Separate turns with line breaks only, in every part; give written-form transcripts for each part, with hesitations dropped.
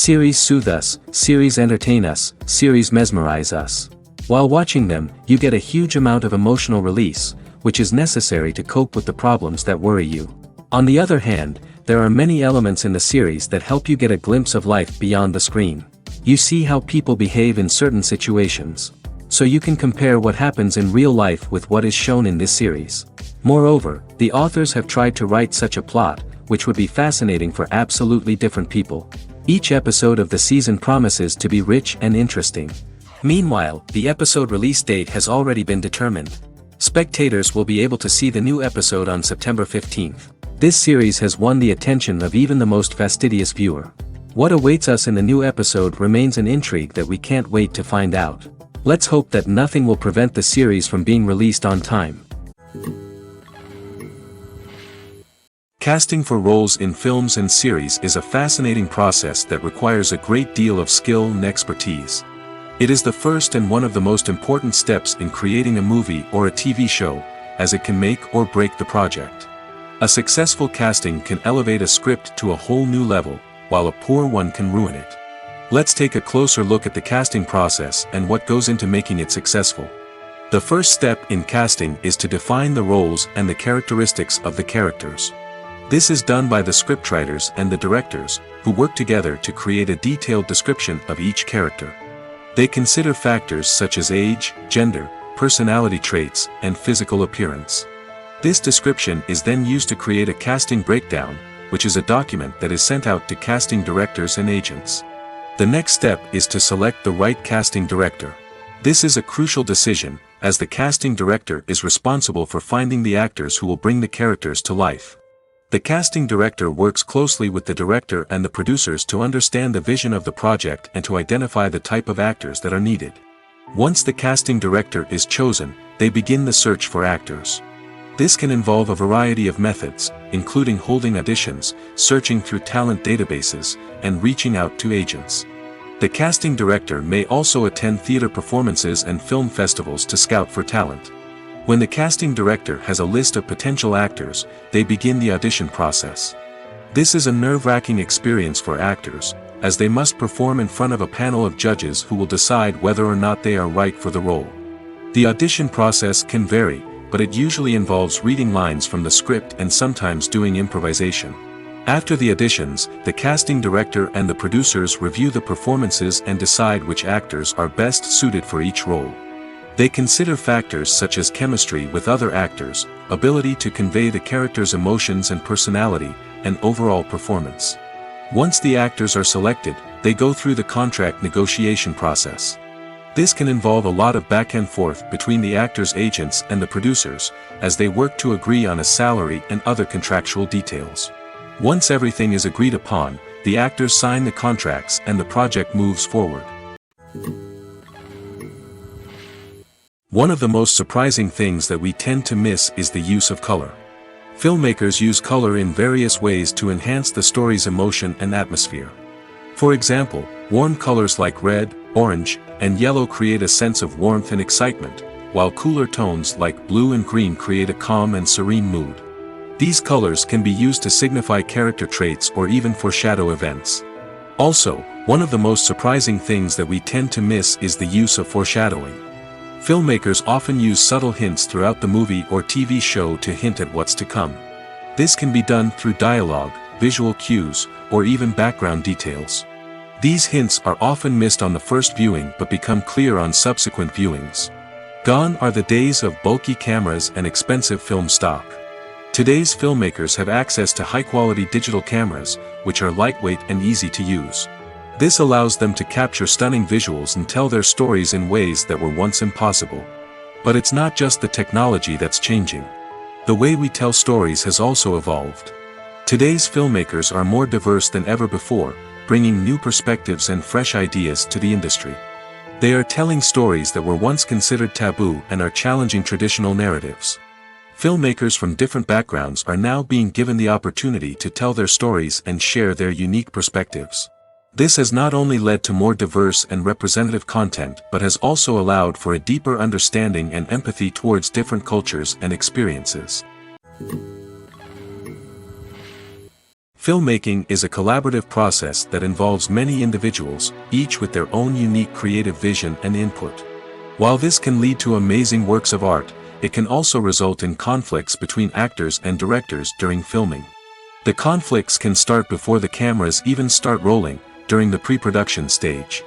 Series soothe us, series entertain us, series mesmerize us. While watching them, you get a huge amount of emotional release, which is necessary to cope with the problems that worry you. On the other hand, there are many elements in the series that help you get a glimpse of life beyond the screen. You see how people behave in certain situations. So you can compare what happens in real life with what is shown in this series. Moreover, the authors have tried to write such a plot, which would be fascinating for absolutely different people. Each episode of the season promises to be rich and interesting. Meanwhile, the episode release date has already been determined. Spectators will be able to see the new episode on September 15th. This series has won the attention of even the most fastidious viewer. What awaits us in the new episode remains an intrigue that we can't wait to find out. Let's hope that nothing will prevent the series from being released on time. Casting for roles in films and series is a fascinating process that requires a great deal of skill and expertise. It is the first and one of the most important steps in creating a movie or a TV show, as it can make or break the project. A successful casting can elevate a script to a whole new level, while a poor one can ruin it. Let's take a closer look at the casting process and what goes into making it successful. The first step in casting is to define the roles and the characteristics of the characters. This is done by the scriptwriters and the directors, who work together to create a detailed description of each character. They consider factors such as age, gender, personality traits, and physical appearance. This description is then used to create a casting breakdown, which is a document that is sent out to casting directors and agents. The next step is to select the right casting director. This is a crucial decision, as the casting director is responsible for finding the actors who will bring the characters to life. The casting director works closely with the director and the producers to understand the vision of the project and to identify the type of actors that are needed. Once the casting director is chosen, they begin the search for actors. This can involve a variety of methods, including holding auditions, searching through talent databases, and reaching out to agents. The casting director may also attend theater performances and film festivals to scout for talent. When the casting director has a list of potential actors, they begin the audition process. This is a nerve-wracking experience for actors, as they must perform in front of a panel of judges who will decide whether or not they are right for the role. The audition process can vary, but it usually involves reading lines from the script and sometimes doing improvisation. After the auditions, the casting director and the producers review the performances and decide which actors are best suited for each role. They consider factors such as chemistry with other actors, ability to convey the character's emotions and personality, and overall performance. Once the actors are selected, they go through the contract negotiation process. This can involve a lot of back and forth between the actors' agents and the producers, as they work to agree on a salary and other contractual details. Once everything is agreed upon, the actors sign the contracts and the project moves forward. One of the most surprising things that we tend to miss is the use of color. Filmmakers use color in various ways to enhance the story's emotion and atmosphere. For example, warm colors like red, orange, and yellow create a sense of warmth and excitement, while cooler tones like blue and green create a calm and serene mood. These colors can be used to signify character traits or even foreshadow events. Also, one of the most surprising things that we tend to miss is the use of foreshadowing. Filmmakers often use subtle hints throughout the movie or TV show to hint at what's to come. This can be done through dialogue, visual cues, or even background details. These hints are often missed on the first viewing but become clear on subsequent viewings. Gone are the days of bulky cameras and expensive film stock. Today's filmmakers have access to high-quality digital cameras, which are lightweight and easy to use. This allows them to capture stunning visuals and tell their stories in ways that were once impossible. But it's not just the technology that's changing. The way we tell stories has also evolved. Today's filmmakers are more diverse than ever before, bringing new perspectives and fresh ideas to the industry. They are telling stories that were once considered taboo and are challenging traditional narratives. Filmmakers from different backgrounds are now being given the opportunity to tell their stories and share their unique perspectives. This has not only led to more diverse and representative content but has also allowed for a deeper understanding and empathy towards different cultures and experiences. Filmmaking is a collaborative process that involves many individuals, each with their own unique creative vision and input. While this can lead to amazing works of art, it can also result in conflicts between actors and directors during filming. The conflicts can start before the cameras even start rolling, during the pre-production stage.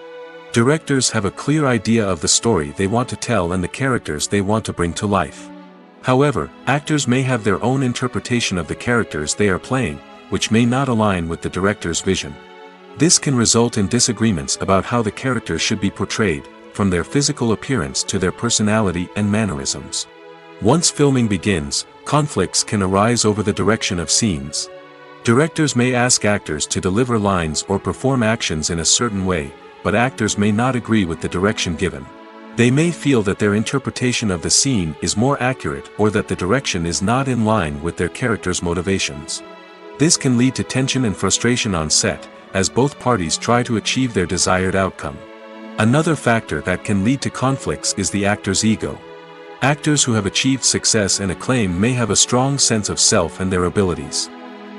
Directors have a clear idea of the story they want to tell and the characters they want to bring to life. However, actors may have their own interpretation of the characters they are playing, which may not align with the director's vision. This can result in disagreements about how the characters should be portrayed, from their physical appearance to their personality and mannerisms. Once filming begins, conflicts can arise over the direction of scenes. Directors may ask actors to deliver lines or perform actions in a certain way, but actors may not agree with the direction given. They may feel that their interpretation of the scene is more accurate or that the direction is not in line with their character's motivations. This can lead to tension and frustration on set, as both parties try to achieve their desired outcome. Another factor that can lead to conflicts is the actor's ego. Actors who have achieved success and acclaim may have a strong sense of self and their abilities.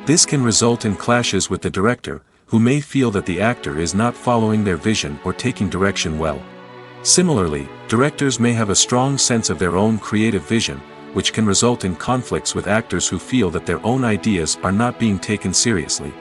This can result in clashes with the director, who may feel that the actor is not following their vision or taking direction well. Similarly, directors may have a strong sense of their own creative vision, which can result in conflicts with actors who feel that their own ideas are not being taken seriously.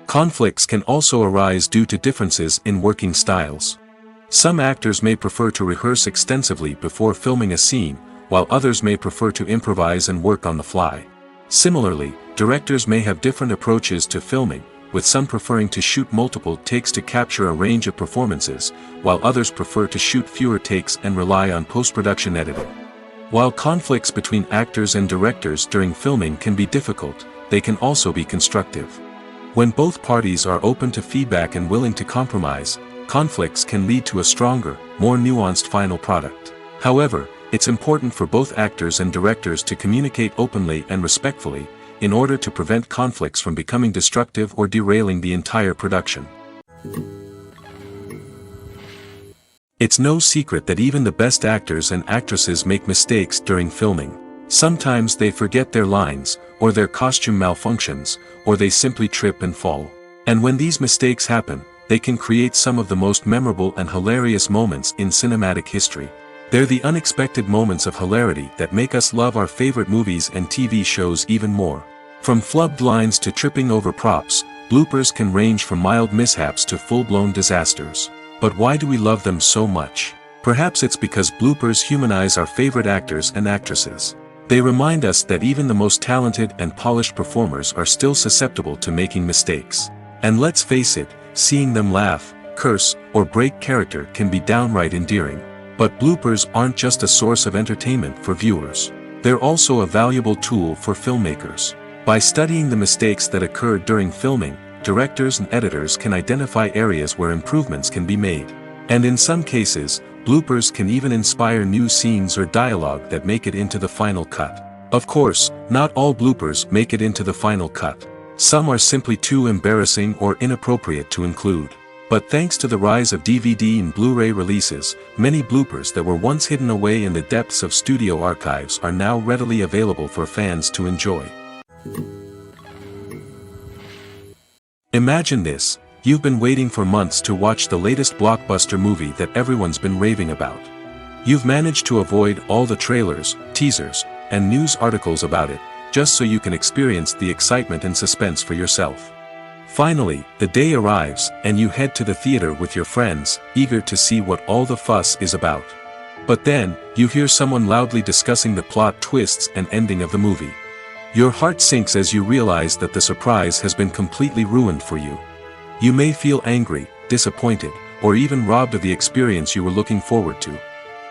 Conflicts can also arise due to differences in working styles. Some actors may prefer to rehearse extensively before filming a scene, while others may prefer to improvise and work on the fly. Similarly, directors may have different approaches to filming, with some preferring to shoot multiple takes to capture a range of performances, while others prefer to shoot fewer takes and rely on post-production editing. While conflicts between actors and directors during filming can be difficult, they can also be constructive. When both parties are open to feedback and willing to compromise, conflicts can lead to a stronger, more nuanced final product. However, it's important for both actors and directors to communicate openly and respectfully, in order to prevent conflicts from becoming destructive or derailing the entire production. It's no secret that even the best actors and actresses make mistakes during filming. Sometimes they forget their lines, or their costume malfunctions, or they simply trip and fall. And when these mistakes happen, they can create some of the most memorable and hilarious moments in cinematic history. They're the unexpected moments of hilarity that make us love our favorite movies and TV shows even more. From flubbed lines to tripping over props, bloopers can range from mild mishaps to full-blown disasters. But why do we love them so much? Perhaps it's because bloopers humanize our favorite actors and actresses. They remind us that even the most talented and polished performers are still susceptible to making mistakes. And let's face it, seeing them laugh, curse, or break character can be downright endearing. But bloopers aren't just a source of entertainment for viewers. They're also a valuable tool for filmmakers. By studying the mistakes that occurred during filming, directors and editors can identify areas where improvements can be made. And in some cases, bloopers can even inspire new scenes or dialogue that make it into the final cut. Of course, not all bloopers make it into the final cut. Some are simply too embarrassing or inappropriate to include. But thanks to the rise of DVD and Blu-ray releases, many bloopers that were once hidden away in the depths of studio archives are now readily available for fans to enjoy. Imagine this: you've been waiting for months to watch the latest blockbuster movie that everyone's been raving about. You've managed to avoid all the trailers, teasers, and news articles about it, just so you can experience the excitement and suspense for yourself. Finally, the day arrives, and you head to the theater with your friends, eager to see what all the fuss is about. But then, you hear someone loudly discussing the plot twists and ending of the movie. Your heart sinks as you realize that the surprise has been completely ruined for you. You may feel angry, disappointed, or even robbed of the experience you were looking forward to.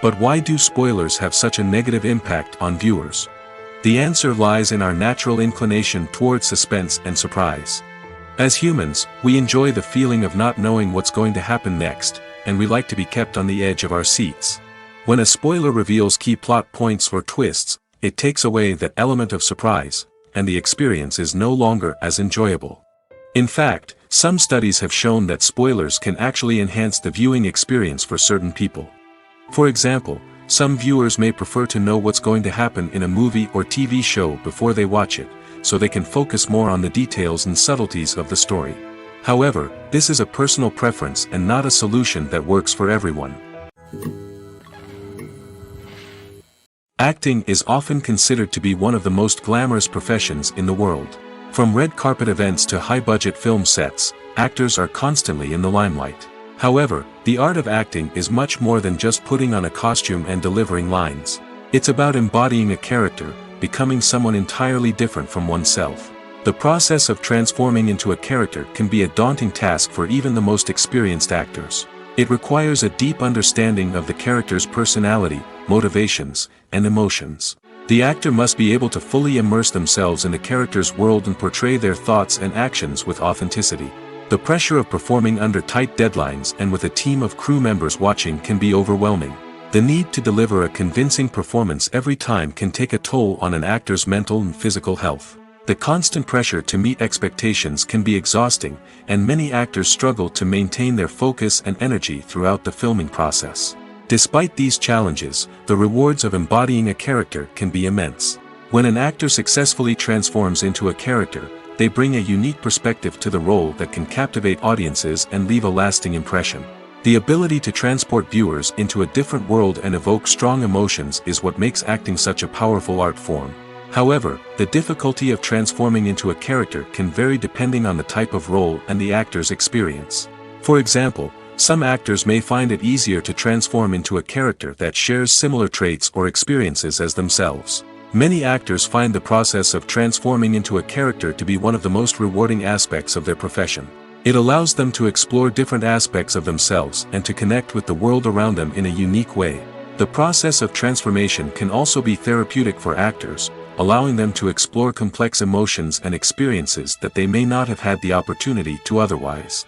But why do spoilers have such a negative impact on viewers? The answer lies in our natural inclination toward suspense and surprise. As humans, we enjoy the feeling of not knowing what's going to happen next, and we like to be kept on the edge of our seats. When a spoiler reveals key plot points or twists, it takes away that element of surprise, and the experience is no longer as enjoyable. In fact, some studies have shown that spoilers can actually enhance the viewing experience for certain people. For example, some viewers may prefer to know what's going to happen in a movie or TV show before they watch it, so they can focus more on the details and subtleties of the story. However, this is a personal preference and not a solution that works for everyone. Acting is often considered to be one of the most glamorous professions in the world. From red carpet events to high-budget film sets, actors are constantly in the limelight. However, the art of acting is much more than just putting on a costume and delivering lines. It's about embodying a character, becoming someone entirely different from oneself. The process of transforming into a character can be a daunting task for even the most experienced actors. It requires a deep understanding of the character's personality, motivations, and emotions. The actor must be able to fully immerse themselves in the character's world and portray their thoughts and actions with authenticity. The pressure of performing under tight deadlines and with a team of crew members watching can be overwhelming. The need to deliver a convincing performance every time can take a toll on an actor's mental and physical health. The constant pressure to meet expectations can be exhausting, and many actors struggle to maintain their focus and energy throughout the filming process. Despite these challenges, the rewards of embodying a character can be immense. When an actor successfully transforms into a character, they bring a unique perspective to the role that can captivate audiences and leave a lasting impression. The ability to transport viewers into a different world and evoke strong emotions is what makes acting such a powerful art form. However, the difficulty of transforming into a character can vary depending on the type of role and the actor's experience. For example, some actors may find it easier to transform into a character that shares similar traits or experiences as themselves. Many actors find the process of transforming into a character to be one of the most rewarding aspects of their profession. It allows them to explore different aspects of themselves and to connect with the world around them in a unique way. The process of transformation can also be therapeutic for actors, allowing them to explore complex emotions and experiences that they may not have had the opportunity to otherwise.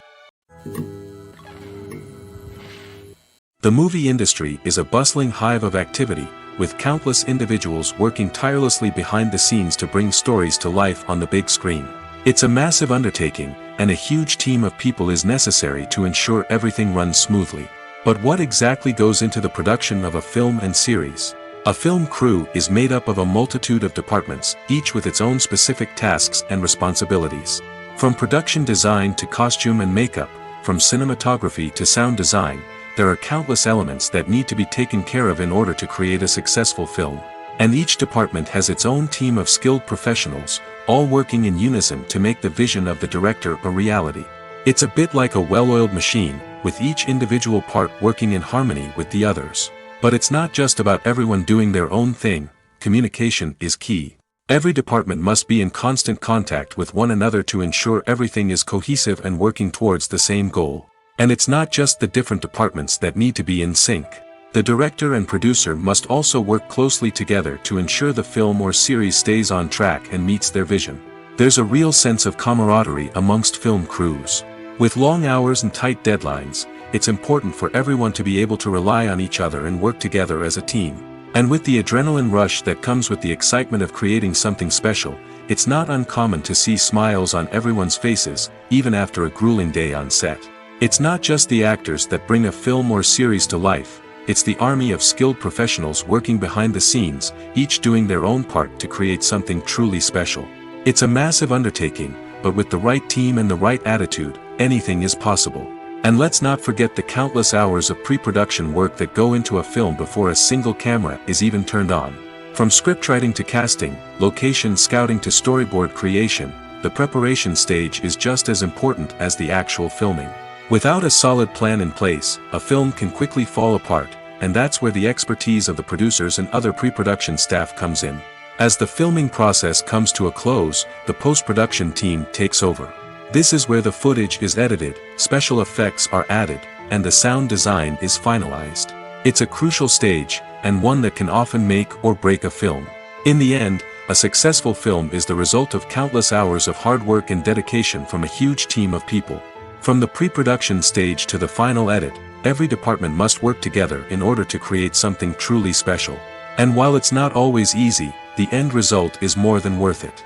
The movie industry is a bustling hive of activity, with countless individuals working tirelessly behind the scenes to bring stories to life on the big screen. It's a massive undertaking, and a huge team of people is necessary to ensure everything runs smoothly. But what exactly goes into the production of a film and series? A film crew is made up of a multitude of departments, each with its own specific tasks and responsibilities. From production design to costume and makeup, from cinematography to sound design, there are countless elements that need to be taken care of in order to create a successful film. And each department has its own team of skilled professionals, all working in unison to make the vision of the director a reality. It's a bit like a well-oiled machine, with each individual part working in harmony with the others. But it's not just about everyone doing their own thing. Communication is key. Every department must be in constant contact with one another to ensure everything is cohesive and working towards the same goal. And it's not just the different departments that need to be in sync. The director and producer must also work closely together to ensure the film or series stays on track and meets their vision. There's a real sense of camaraderie amongst film crews. With long hours and tight deadlines, it's important for everyone to be able to rely on each other and work together as a team. And with the adrenaline rush that comes with the excitement of creating something special, it's not uncommon to see smiles on everyone's faces, even after a grueling day on set. It's not just the actors that bring a film or series to life, it's the army of skilled professionals working behind the scenes, each doing their own part to create something truly special. It's a massive undertaking, but with the right team and the right attitude, anything is possible. And let's not forget the countless hours of pre-production work that go into a film before a single camera is even turned on. From scriptwriting to casting, location scouting to storyboard creation, the preparation stage is just as important as the actual filming. Without a solid plan in place, a film can quickly fall apart, and that's where the expertise of the producers and other pre-production staff comes in. As the filming process comes to a close, the post-production team takes over. This is where the footage is edited, special effects are added, and the sound design is finalized. It's a crucial stage, and one that can often make or break a film. In the end, a successful film is the result of countless hours of hard work and dedication from a huge team of people. From the pre-production stage to the final edit, every department must work together in order to create something truly special. And while it's not always easy, the end result is more than worth it.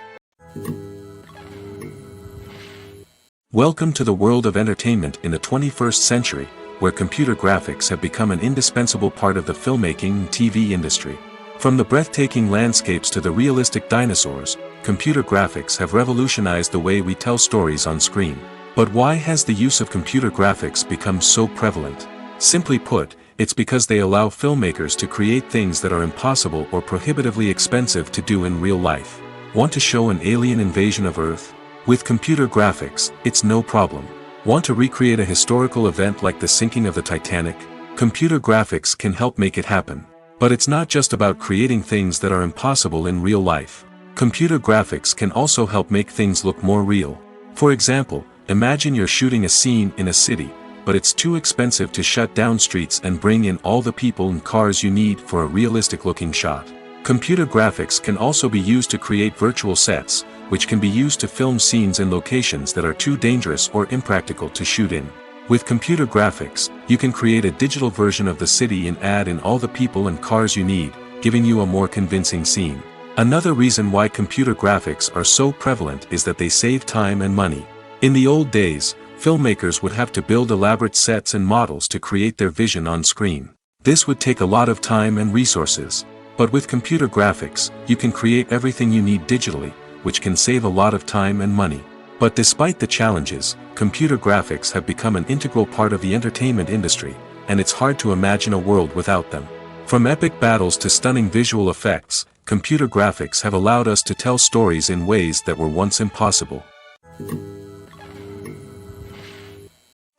Welcome to the world of entertainment in the 21st century, where computer graphics have become an indispensable part of the filmmaking and TV industry. From the breathtaking landscapes to the realistic dinosaurs, computer graphics have revolutionized the way we tell stories on screen. But why has the use of computer graphics become so prevalent? Simply put, it's because they allow filmmakers to create things that are impossible or prohibitively expensive to do in real life. Want to show an alien invasion of Earth? With computer graphics, it's no problem. Want to recreate a historical event like the sinking of the Titanic? Computer graphics can help make it happen. But it's not just about creating things that are impossible in real life. Computer graphics can also help make things look more real. For example, imagine you're shooting a scene in a city, but it's too expensive to shut down streets and bring in all the people and cars you need for a realistic-looking shot. Computer graphics can also be used to create virtual sets, which can be used to film scenes in locations that are too dangerous or impractical to shoot in. With computer graphics, you can create a digital version of the city and add in all the people and cars you need, giving you a more convincing scene. Another reason why computer graphics are so prevalent is that they save time and money. In the old days, filmmakers would have to build elaborate sets and models to create their vision on screen. This would take a lot of time and resources. But with computer graphics, you can create everything you need digitally, which can save a lot of time and money. But despite the challenges, computer graphics have become an integral part of the entertainment industry, and it's hard to imagine a world without them. From epic battles to stunning visual effects, computer graphics have allowed us to tell stories in ways that were once impossible.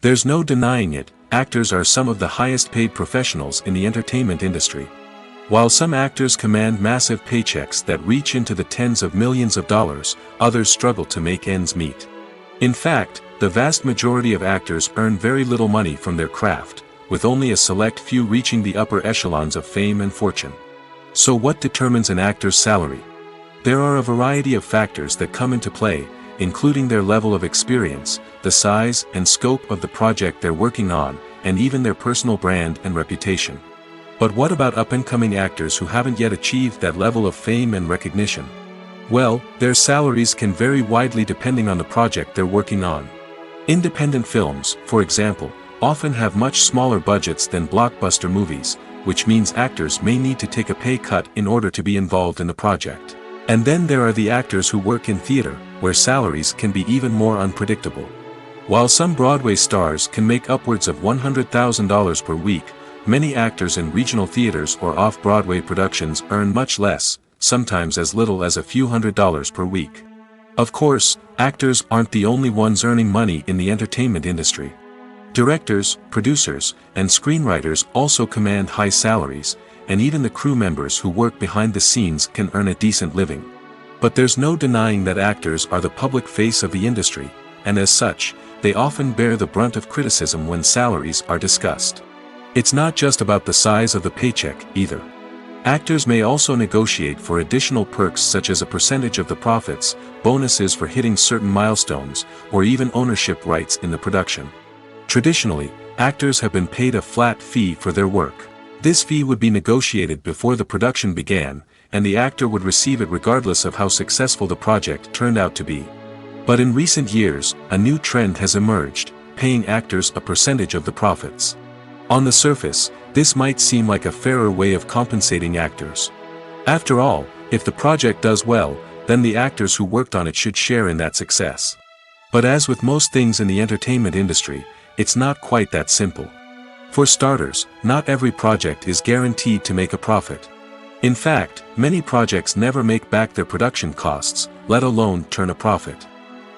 There's no denying it, actors are some of the highest paid professionals in the entertainment industry. While some actors command massive paychecks that reach into the tens of millions of dollars, others struggle to make ends meet. In fact, the vast majority of actors earn very little money from their craft, with only a select few reaching the upper echelons of fame and fortune. So what determines an actor's salary? There are a variety of factors that come into play, including their level of experience, the size and scope of the project they're working on, and even their personal brand and reputation. But what about up-and-coming actors who haven't yet achieved that level of fame and recognition? Well, their salaries can vary widely depending on the project they're working on. Independent films, for example, often have much smaller budgets than blockbuster movies, which means actors may need to take a pay cut in order to be involved in the project. And then there are the actors who work in theater, where salaries can be even more unpredictable. While some Broadway stars can make upwards of $100,000 per week, many actors in regional theaters or off-Broadway productions earn much less, sometimes as little as a few $100s per week. Of course, actors aren't the only ones earning money in the entertainment industry. Directors, producers, and screenwriters also command high salaries, and even the crew members who work behind the scenes can earn a decent living. But there's no denying that actors are the public face of the industry, and as such, they often bear the brunt of criticism when salaries are discussed. It's not just about the size of the paycheck, either. Actors may also negotiate for additional perks such as a percentage of the profits, bonuses for hitting certain milestones, or even ownership rights in the production. Traditionally, actors have been paid a flat fee for their work. This fee would be negotiated before the production began, and the actor would receive it regardless of how successful the project turned out to be. But in recent years, a new trend has emerged, paying actors a percentage of the profits. On the surface, this might seem like a fairer way of compensating actors. After all, if the project does well, then the actors who worked on it should share in that success. But as with most things in the entertainment industry, it's not quite that simple. For starters, not every project is guaranteed to make a profit. In fact, many projects never make back their production costs, let alone turn a profit.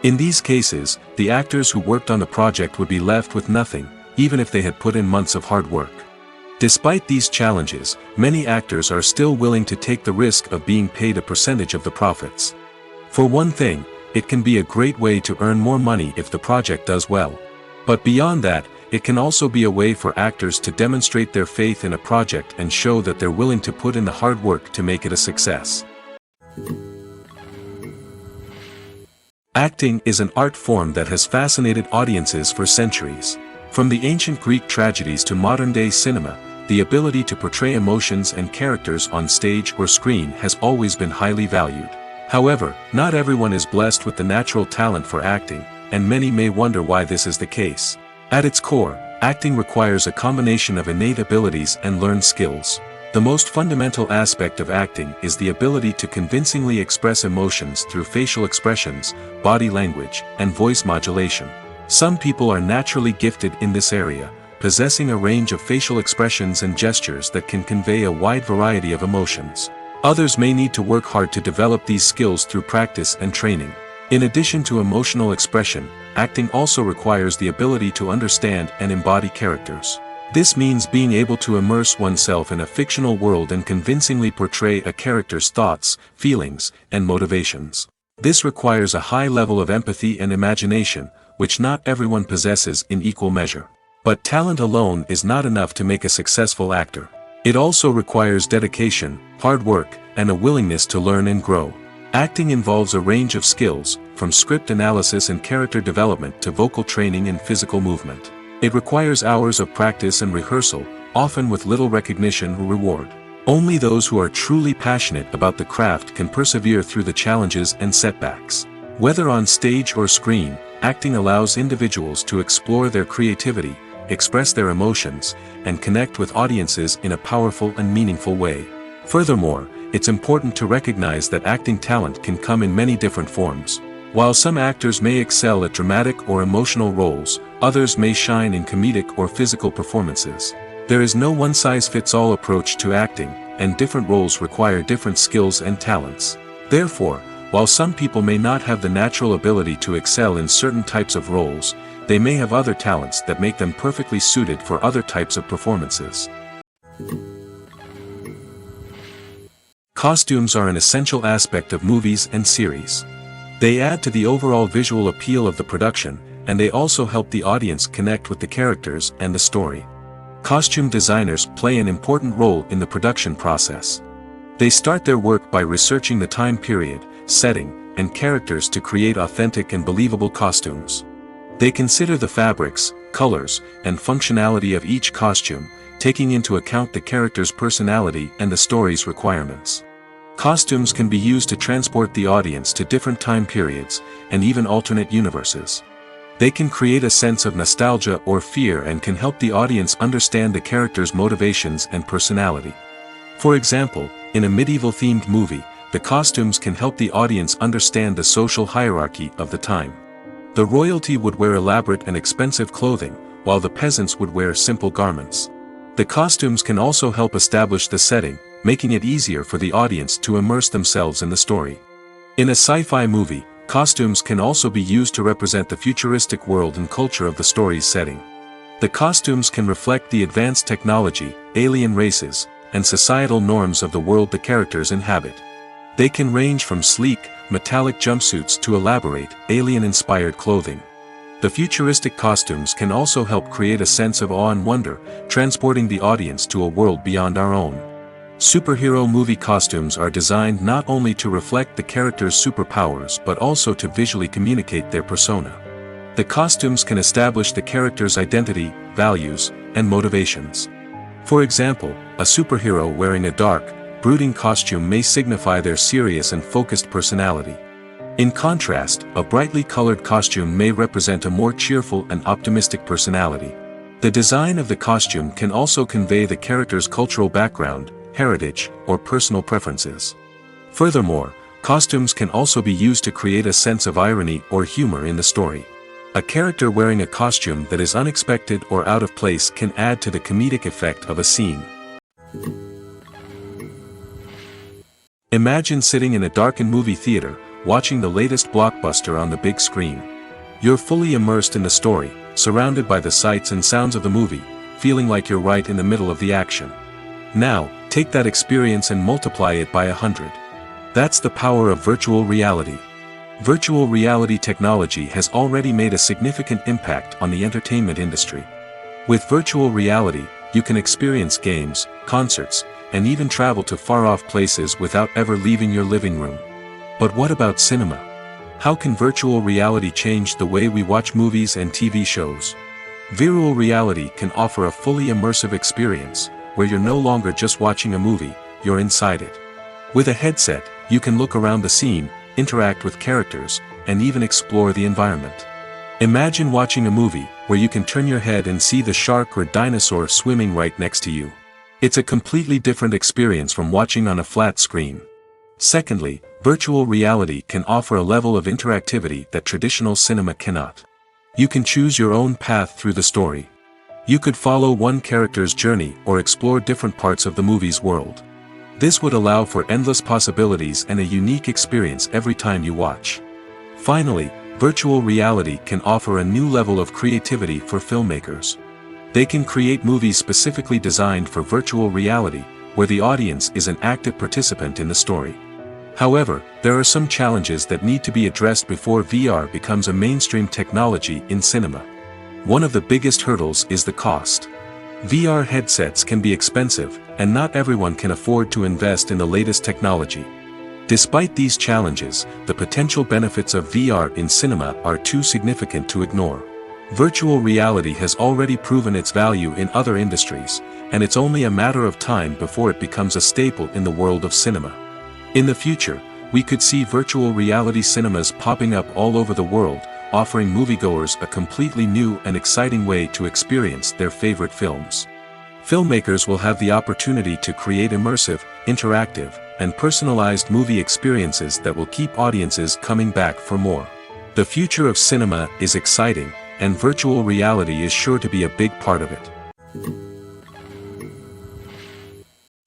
In these cases, the actors who worked on the project would be left with nothing, even if they had put in months of hard work. Despite these challenges, many actors are still willing to take the risk of being paid a percentage of the profits. For one thing, it can be a great way to earn more money if the project does well. But beyond that, it can also be a way for actors to demonstrate their faith in a project and show that they're willing to put in the hard work to make it a success. Acting is an art form that has fascinated audiences for centuries. From the ancient Greek tragedies to modern-day cinema, the ability to portray emotions and characters on stage or screen has always been highly valued. However, not everyone is blessed with the natural talent for acting, and many may wonder why this is the case. At its core, acting requires a combination of innate abilities and learned skills. The most fundamental aspect of acting is the ability to convincingly express emotions through facial expressions, body language, and voice modulation. Some people are naturally gifted in this area, possessing a range of facial expressions and gestures that can convey a wide variety of emotions. Others may need to work hard to develop these skills through practice and training. In addition to emotional expression, acting also requires the ability to understand and embody characters. This means being able to immerse oneself in a fictional world and convincingly portray a character's thoughts, feelings, and motivations. This requires a high level of empathy and imagination, which not everyone possesses in equal measure. But talent alone is not enough to make a successful actor. It also requires dedication, hard work, and a willingness to learn and grow. Acting involves a range of skills, from script analysis and character development to vocal training and physical movement. It requires hours of practice and rehearsal, often with little recognition or reward. Only those who are truly passionate about the craft can persevere through the challenges and setbacks. Whether on stage or screen, acting allows individuals to explore their creativity, express their emotions, and connect with audiences in a powerful and meaningful way. Furthermore, it's important to recognize that acting talent can come in many different forms. While some actors may excel at dramatic or emotional roles, others may shine in comedic or physical performances. There is no one-size-fits-all approach to acting, and different roles require different skills and talents. Therefore, while some people may not have the natural ability to excel in certain types of roles, they may have other talents that make them perfectly suited for other types of performances. Costumes are an essential aspect of movies and series. They add to the overall visual appeal of the production, and they also help the audience connect with the characters and the story. Costume designers play an important role in the production process. They start their work by researching the time period, setting, and characters to create authentic and believable costumes. They consider the fabrics, colors, and functionality of each costume, taking into account the character's personality and the story's requirements. Costumes can be used to transport the audience to different time periods, and even alternate universes. They can create a sense of nostalgia or fear and can help the audience understand the character's motivations and personality. For example, in a medieval-themed movie, the costumes can help the audience understand the social hierarchy of the time. The royalty would wear elaborate and expensive clothing, while the peasants would wear simple garments. The costumes can also help establish the setting, making it easier for the audience to immerse themselves in the story. In a sci-fi movie, costumes can also be used to represent the futuristic world and culture of the story's setting. The costumes can reflect the advanced technology, alien races, and societal norms of the world the characters inhabit. They can range from sleek, metallic jumpsuits to elaborate, alien-inspired clothing. The futuristic costumes can also help create a sense of awe and wonder, transporting the audience to a world beyond our own. Superhero movie costumes are designed not only to reflect the character's superpowers but also to visually communicate their persona. The costumes can establish the character's identity, values, and motivations. For example, a superhero wearing a dark, brooding costume may signify their serious and focused personality. In contrast, a brightly colored costume may represent a more cheerful and optimistic personality. The design of the costume can also convey the character's cultural background, heritage, or personal preferences. Furthermore, costumes can also be used to create a sense of irony or humor in the story. A character wearing a costume that is unexpected or out of place can add to the comedic effect of a scene. Imagine sitting in a darkened movie theater, watching the latest blockbuster on the big screen. You're fully immersed in the story, surrounded by the sights and sounds of the movie, feeling like you're right in the middle of the action. Now, take that experience and multiply it by 100. That's the power of virtual reality. Virtual reality technology has already made a significant impact on the entertainment industry. With virtual reality, you can experience games, concerts, and even travel to far-off places without ever leaving your living room. But what about cinema? How can virtual reality change the way we watch movies and TV shows? Virtual reality can offer a fully immersive experience, where you're no longer just watching a movie, you're inside it. With a headset, you can look around the scene, interact with characters, and even explore the environment. Imagine watching a movie where you can turn your head and see the shark or dinosaur swimming right next to you. It's a completely different experience from watching on a flat screen. Secondly, virtual reality can offer a level of interactivity that traditional cinema cannot. You can choose your own path through the story. You could follow one character's journey or explore different parts of the movie's world. This would allow for endless possibilities and a unique experience every time you watch. Finally, virtual reality can offer a new level of creativity for filmmakers. They can create movies specifically designed for virtual reality, where the audience is an active participant in the story. However, there are some challenges that need to be addressed before VR becomes a mainstream technology in cinema. One of the biggest hurdles is the cost. VR headsets can be expensive, and not everyone can afford to invest in the latest technology. Despite these challenges, the potential benefits of VR in cinema are too significant to ignore. Virtual reality has already proven its value in other industries, and it's only a matter of time before it becomes a staple in the world of cinema. In the future, we could see virtual reality cinemas popping up all over the world, offering moviegoers a completely new and exciting way to experience their favorite films. Filmmakers will have the opportunity to create immersive, interactive, and personalized movie experiences that will keep audiences coming back for more. The future of cinema is exciting, and virtual reality is sure to be a big part of it.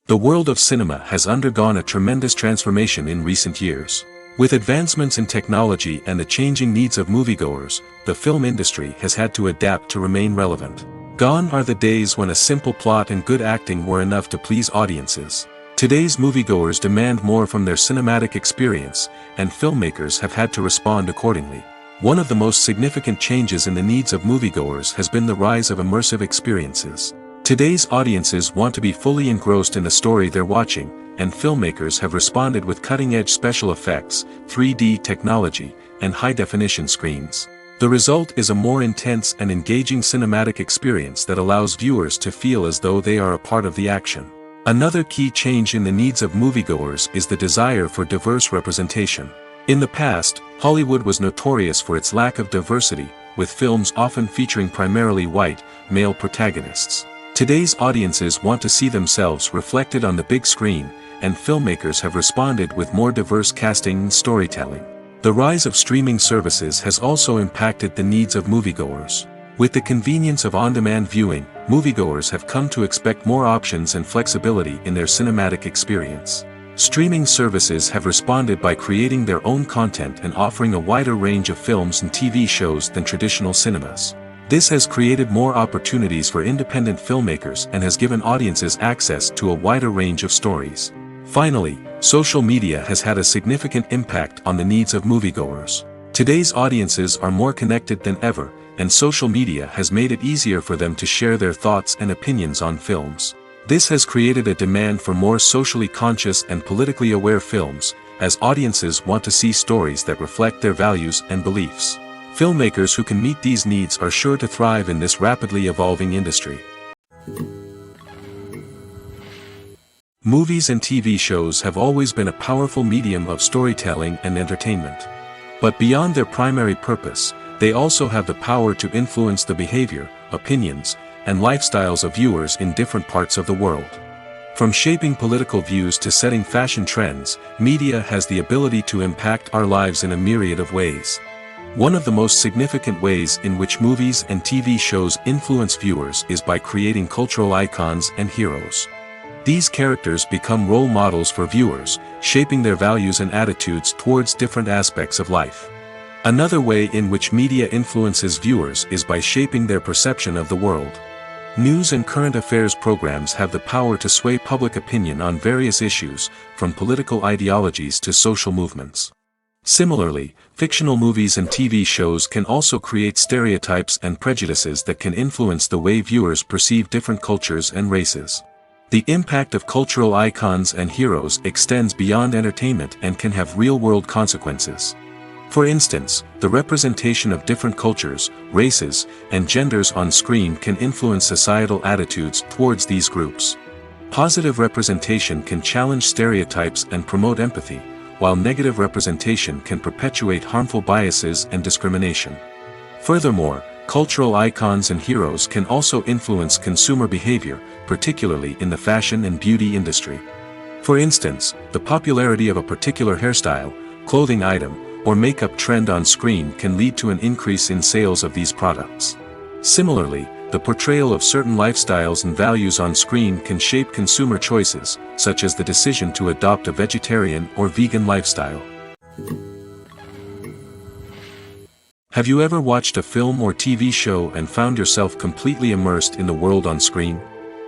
The world of cinema has undergone a tremendous transformation in recent years. With advancements in technology and the changing needs of moviegoers, the film industry has had to adapt to remain relevant. Gone are the days when a simple plot and good acting were enough to please audiences. Today's moviegoers demand more from their cinematic experience, and filmmakers have had to respond accordingly. One of the most significant changes in the needs of moviegoers has been the rise of immersive experiences. Today's audiences want to be fully engrossed in the story they're watching, and filmmakers have responded with cutting-edge special effects, 3D technology, and high-definition screens. The result is a more intense and engaging cinematic experience that allows viewers to feel as though they are a part of the action. Another key change in the needs of moviegoers is the desire for diverse representation. In the past, Hollywood was notorious for its lack of diversity, with films often featuring primarily white, male protagonists. Today's audiences want to see themselves reflected on the big screen, and filmmakers have responded with more diverse casting and storytelling. The rise of streaming services has also impacted the needs of moviegoers. With the convenience of on-demand viewing, moviegoers have come to expect more options and flexibility in their cinematic experience. Streaming services have responded by creating their own content and offering a wider range of films and TV shows than traditional cinemas. This has created more opportunities for independent filmmakers and has given audiences access to a wider range of stories. Finally, social media has had a significant impact on the needs of moviegoers. Today's audiences are more connected than ever, and social media has made it easier for them to share their thoughts and opinions on films. This has created a demand for more socially conscious and politically aware films, as audiences want to see stories that reflect their values and beliefs. Filmmakers who can meet these needs are sure to thrive in this rapidly evolving industry. Movies and TV shows have always been a powerful medium of storytelling and entertainment. But beyond their primary purpose, they also have the power to influence the behavior, opinions, and lifestyles of viewers in different parts of the world. From shaping political views to setting fashion trends, media has the ability to impact our lives in a myriad of ways. One of the most significant ways in which movies and TV shows influence viewers is by creating cultural icons and heroes. These characters become role models for viewers, shaping their values and attitudes towards different aspects of life. Another way in which media influences viewers is by shaping their perception of the world. News and current affairs programs have the power to sway public opinion on various issues, from political ideologies to social movements. Similarly, fictional movies and TV shows can also create stereotypes and prejudices that can influence the way viewers perceive different cultures and races. The impact of cultural icons and heroes extends beyond entertainment and can have real-world consequences. For instance, the representation of different cultures, races, and genders on screen can influence societal attitudes towards these groups. Positive representation can challenge stereotypes and promote empathy, while negative representation can perpetuate harmful biases and discrimination. Furthermore, Cultural icons and heroes can also influence consumer behavior, particularly in the fashion and beauty industry. For instance, the popularity of a particular hairstyle, clothing item, or makeup trend on screen can lead to an increase in sales of these products. Similarly, the portrayal of certain lifestyles and values on screen can shape consumer choices, such as the decision to adopt a vegetarian or vegan lifestyle. Have you ever watched a film or TV show and found yourself completely immersed in the world on screen?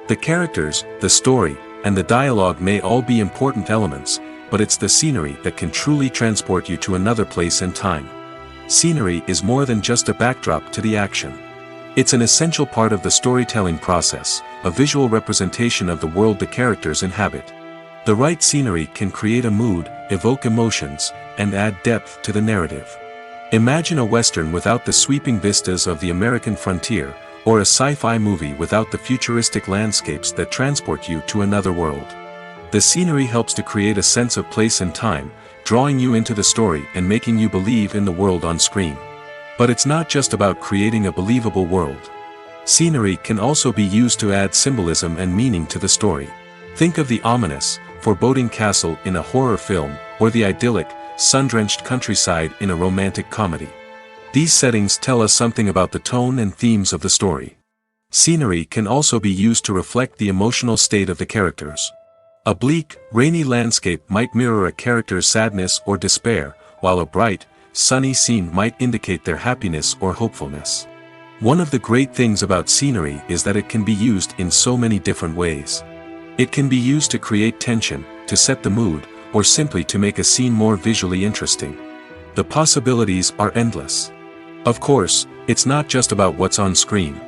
The characters, the story, and the dialogue may all be important elements, but it's the scenery that can truly transport you to another place and time. Scenery is more than just a backdrop to the action. It's an essential part of the storytelling process, a visual representation of the world the characters inhabit. The right scenery can create a mood, evoke emotions, and add depth to the narrative. Imagine a Western without the sweeping vistas of the American frontier, or a sci-fi movie without the futuristic landscapes that transport you to another world. The scenery helps to create a sense of place and time, drawing you into the story and making you believe in the world on screen. But it's not just about creating a believable world. Scenery can also be used to add symbolism and meaning to the story. Think of the ominous, foreboding castle in a horror film, or the idyllic, sun-drenched countryside in a romantic comedy. These settings tell us something about the tone and themes of the story. Scenery can also be used to reflect the emotional state of the characters. A bleak, rainy landscape might mirror a character's sadness or despair, while a bright, sunny scene might indicate their happiness or hopefulness. One of the great things about scenery is that it can be used in so many different ways. It can be used to create tension, to set the mood, or simply to make a scene more visually interesting. The possibilities are endless. Of course, it's not just about what's on screen.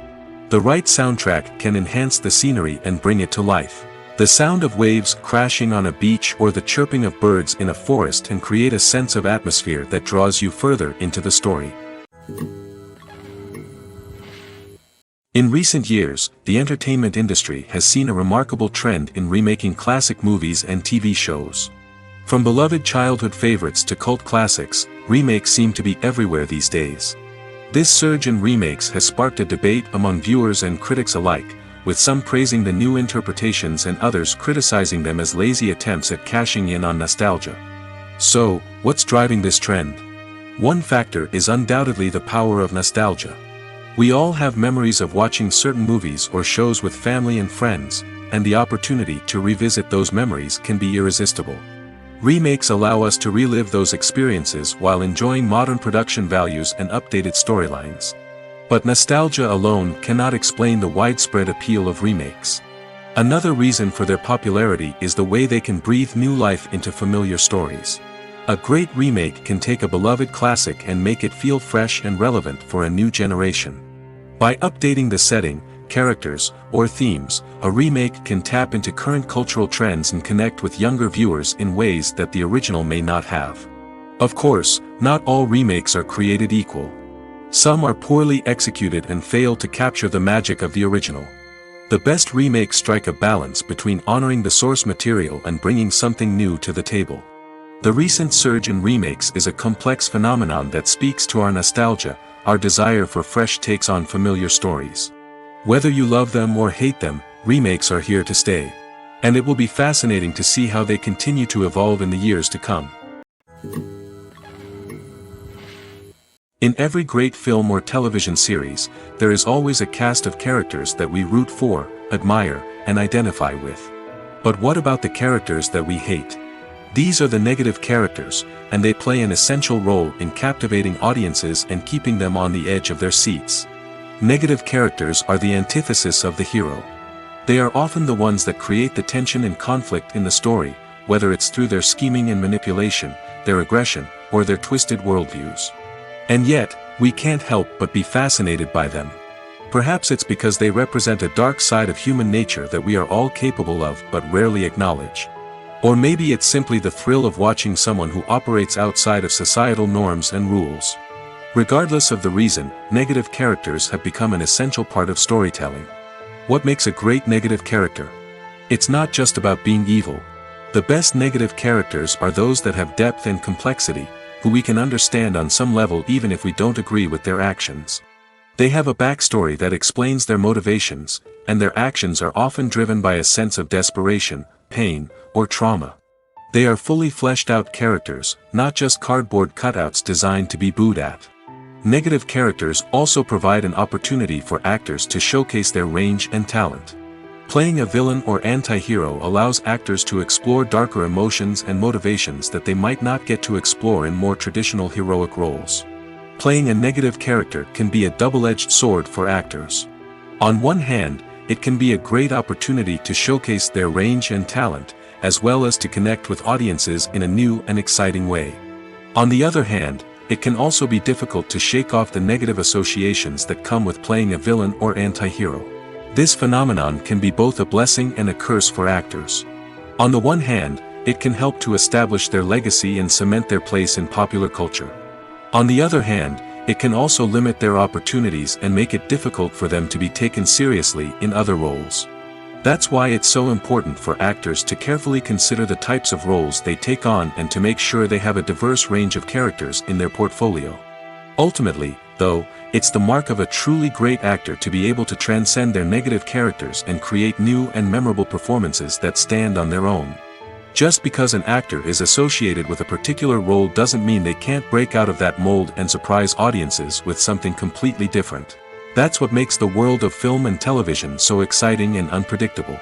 The right soundtrack can enhance the scenery and bring it to life. The sound of waves crashing on a beach or the chirping of birds in a forest can create a sense of atmosphere that draws you further into the story. In recent years, the entertainment industry has seen a remarkable trend in remaking classic movies and TV shows. From beloved childhood favorites to cult classics, remakes seem to be everywhere these days. This surge in remakes has sparked a debate among viewers and critics alike, with some praising the new interpretations and others criticizing them as lazy attempts at cashing in on nostalgia. So, what's driving this trend? One factor is undoubtedly the power of nostalgia. We all have memories of watching certain movies or shows with family and friends, and the opportunity to revisit those memories can be irresistible. Remakes allow us to relive those experiences while enjoying modern production values and updated storylines. But nostalgia alone cannot explain the widespread appeal of remakes. Another reason for their popularity is the way they can breathe new life into familiar stories. A great remake can take a beloved classic and make it feel fresh and relevant for a new generation. By updating the setting, characters, or themes, a remake can tap into current cultural trends and connect with younger viewers in ways that the original may not have. Of course, not all remakes are created equal. Some are poorly executed and fail to capture the magic of the original. The best remakes strike a balance between honoring the source material and bringing something new to the table. The recent surge in remakes is a complex phenomenon that speaks to our nostalgia, our desire for fresh takes on familiar stories. Whether you love them or hate them, remakes are here to stay. And it will be fascinating to see how they continue to evolve in the years to come. In every great film or television series, there is always a cast of characters that we root for, admire, and identify with. But what about the characters that we hate? These are the negative characters, and they play an essential role in captivating audiences and keeping them on the edge of their seats. Negative characters are the antithesis of the hero. They are often the ones that create the tension and conflict in the story, whether it's through their scheming and manipulation, their aggression, or their twisted worldviews. And yet, we can't help but be fascinated by them. Perhaps it's because they represent a dark side of human nature that we are all capable of but rarely acknowledge. Or maybe it's simply the thrill of watching someone who operates outside of societal norms and rules. Regardless of the reason, negative characters have become an essential part of storytelling. What makes a great negative character? It's not just about being evil. The best negative characters are those that have depth and complexity, who we can understand on some level even if we don't agree with their actions. They have a backstory that explains their motivations, and their actions are often driven by a sense of desperation, pain, or trauma. They are fully fleshed out characters, not just cardboard cutouts designed to be booed at. Negative characters also provide an opportunity for actors to showcase their range and talent. Playing a villain or anti-hero allows actors to explore darker emotions and motivations that they might not get to explore in more traditional heroic roles. Playing a negative character can be a double-edged sword for actors. On one hand, it can be a great opportunity to showcase their range and talent, as well as to connect with audiences in a new and exciting way. On the other hand, it can also be difficult to shake off the negative associations that come with playing a villain or anti-hero. This phenomenon can be both a blessing and a curse for actors. On the one hand, it can help to establish their legacy and cement their place in popular culture. On the other hand, it can also limit their opportunities and make it difficult for them to be taken seriously in other roles. That's why it's so important for actors to carefully consider the types of roles they take on and to make sure they have a diverse range of characters in their portfolio. Ultimately, though, it's the mark of a truly great actor to be able to transcend their negative characters and create new and memorable performances that stand on their own. Just because an actor is associated with a particular role doesn't mean they can't break out of that mold and surprise audiences with something completely different. That's what makes the world of film and television so exciting and unpredictable.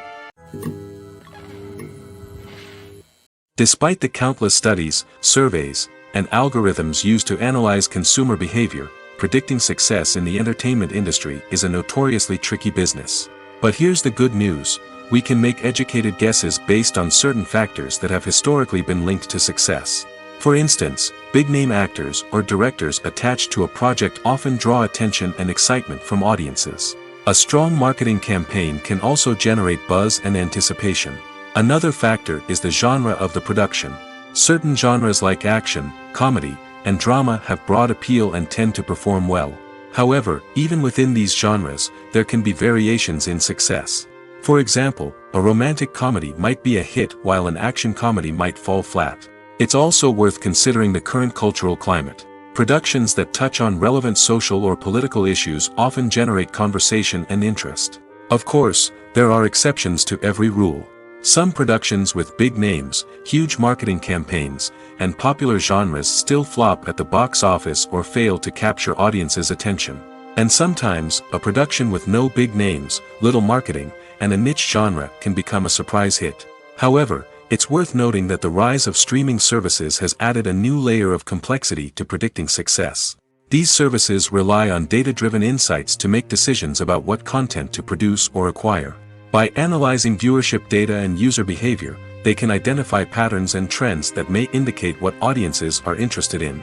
Despite the countless studies, surveys, and algorithms used to analyze consumer behavior, predicting success in the entertainment industry is a notoriously tricky business. But here's the good news. We can make educated guesses based on certain factors that have historically been linked to success. For instance, big-name actors or directors attached to a project often draw attention and excitement from audiences. A strong marketing campaign can also generate buzz and anticipation. Another factor is the genre of the production. Certain genres like action, comedy, and drama have broad appeal and tend to perform well. However, even within these genres, there can be variations in success. For example, a romantic comedy might be a hit while an action comedy might fall flat. It's also worth considering the current cultural climate. Productions that touch on relevant social or political issues often generate conversation and interest. Of course, there are exceptions to every rule. Some productions with big names, huge marketing campaigns, and popular genres still flop at the box office or fail to capture audiences' attention. And sometimes, a production with no big names, little marketing, and a niche genre can become a surprise hit. However, it's worth noting that the rise of streaming services has added a new layer of complexity to predicting success. These services rely on data-driven insights to make decisions about what content to produce or acquire. By analyzing viewership data and user behavior, they can identify patterns and trends that may indicate what audiences are interested in.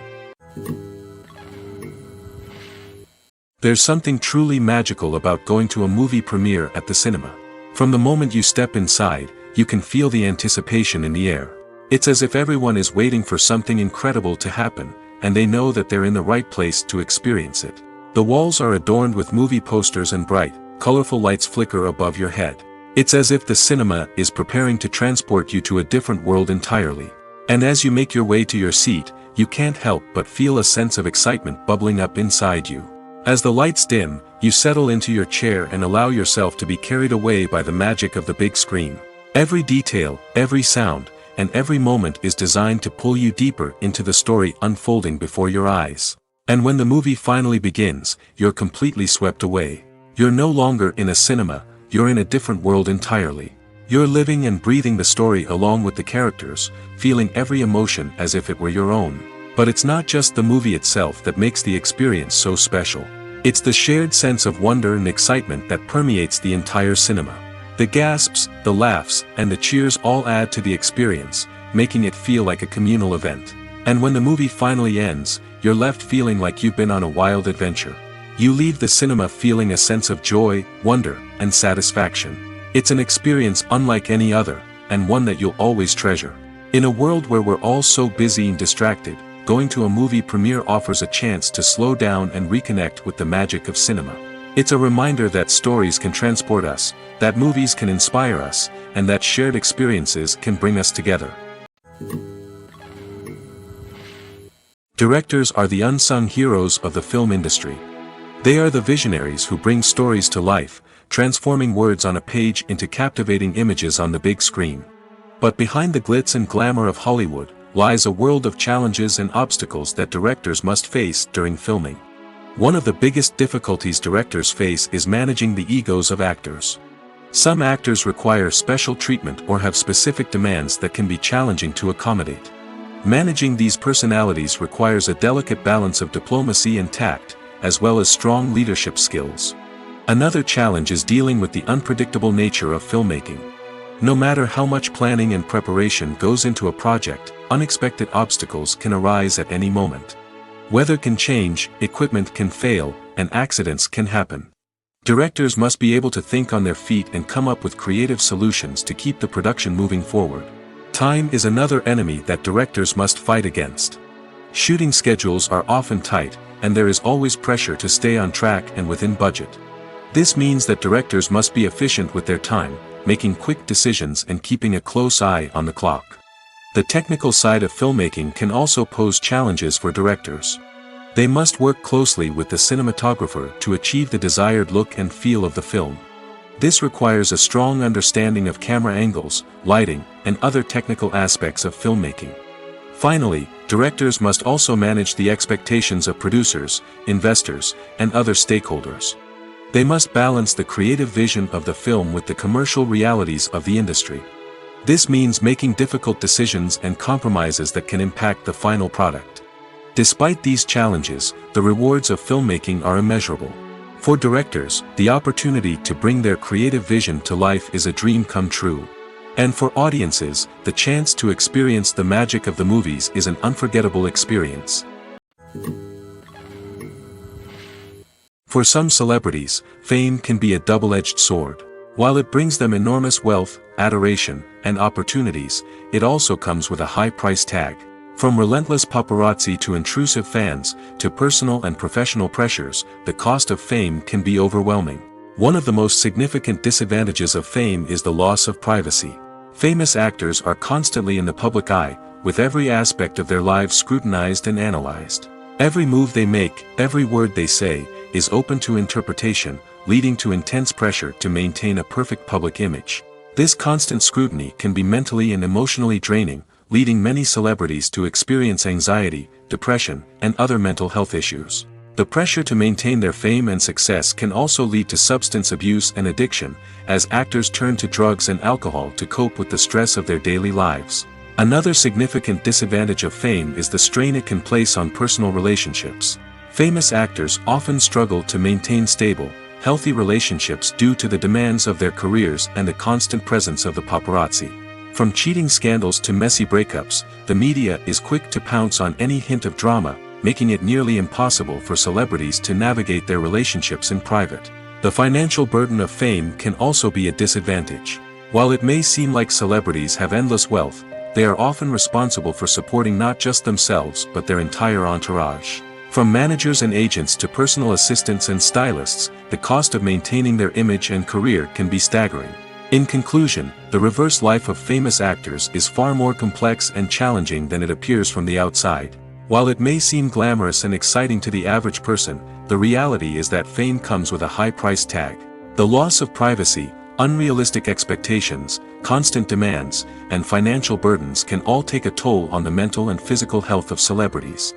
There's something truly magical about going to a movie premiere at the cinema. From the moment you step inside, you can feel the anticipation in the air. It's as if everyone is waiting for something incredible to happen, and they know that they're in the right place to experience it. The walls are adorned with movie posters and bright, colorful lights flicker above your head. It's as if the cinema is preparing to transport you to a different world entirely. And as you make your way to your seat, you can't help but feel a sense of excitement bubbling up inside you. As the lights dim, you settle into your chair and allow yourself to be carried away by the magic of the big screen. Every detail, every sound, and every moment is designed to pull you deeper into the story unfolding before your eyes. And when the movie finally begins, you're completely swept away. You're no longer in a cinema, you're in a different world entirely. You're living and breathing the story along with the characters, feeling every emotion as if it were your own. But it's not just the movie itself that makes the experience so special. It's the shared sense of wonder and excitement that permeates the entire cinema. The gasps, the laughs, and the cheers all add to the experience, making it feel like a communal event. And when the movie finally ends, you're left feeling like you've been on a wild adventure. You leave the cinema feeling a sense of joy, wonder, and satisfaction. It's an experience unlike any other, and one that you'll always treasure. In a world where we're all so busy and distracted, going to a movie premiere offers a chance to slow down and reconnect with the magic of cinema. It's a reminder that stories can transport us, that movies can inspire us, and that shared experiences can bring us together. Directors are the unsung heroes of the film industry. They are the visionaries who bring stories to life, transforming words on a page into captivating images on the big screen. But behind the glitz and glamour of Hollywood, lies a world of challenges and obstacles that directors must face during filming. One of the biggest difficulties directors face is managing the egos of actors. Some actors require special treatment or have specific demands that can be challenging to accommodate. Managing these personalities requires a delicate balance of diplomacy and tact, as well as strong leadership skills. Another challenge is dealing with the unpredictable nature of filmmaking. No matter how much planning and preparation goes into a project, unexpected obstacles can arise at any moment. Weather can change, equipment can fail, and accidents can happen. Directors must be able to think on their feet and come up with creative solutions to keep the production moving forward. Time is another enemy that directors must fight against. Shooting schedules are often tight, and there is always pressure to stay on track and within budget. This means that directors must be efficient with their time, making quick decisions and keeping a close eye on the clock. The technical side of filmmaking can also pose challenges for directors. They must work closely with the cinematographer to achieve the desired look and feel of the film. This requires a strong understanding of camera angles, lighting, and other technical aspects of filmmaking. Finally, directors must also manage the expectations of producers, investors, and other stakeholders. They must balance the creative vision of the film with the commercial realities of the industry. This means making difficult decisions and compromises that can impact the final product. Despite these challenges, the rewards of filmmaking are immeasurable. For directors, the opportunity to bring their creative vision to life is a dream come true. And for audiences, the chance to experience the magic of the movies is an unforgettable experience. For some celebrities, fame can be a double-edged sword. While it brings them enormous wealth, adoration, and opportunities, it also comes with a high price tag. From relentless paparazzi to intrusive fans, to personal and professional pressures, the cost of fame can be overwhelming. One of the most significant disadvantages of fame is the loss of privacy. Famous actors are constantly in the public eye, with every aspect of their lives scrutinized and analyzed. Every move they make, every word they say, is open to interpretation, leading to intense pressure to maintain a perfect public image. This constant scrutiny can be mentally and emotionally draining, leading many celebrities to experience anxiety, depression, and other mental health issues. The pressure to maintain their fame and success can also lead to substance abuse and addiction, as actors turn to drugs and alcohol to cope with the stress of their daily lives. Another significant disadvantage of fame is the strain it can place on personal relationships. Famous actors often struggle to maintain stable, healthy relationships due to the demands of their careers and the constant presence of the paparazzi. From cheating scandals to messy breakups, the media is quick to pounce on any hint of drama, making it nearly impossible for celebrities to navigate their relationships in private. The financial burden of fame can also be a disadvantage. While it may seem like celebrities have endless wealth, they are often responsible for supporting not just themselves but their entire entourage. From managers and agents to personal assistants and stylists, the cost of maintaining their image and career can be staggering. In conclusion, the reverse life of famous actors is far more complex and challenging than it appears from the outside. While it may seem glamorous and exciting to the average person, the reality is that fame comes with a high price tag. The loss of privacy, unrealistic expectations, constant demands, and financial burdens can all take a toll on the mental and physical health of celebrities.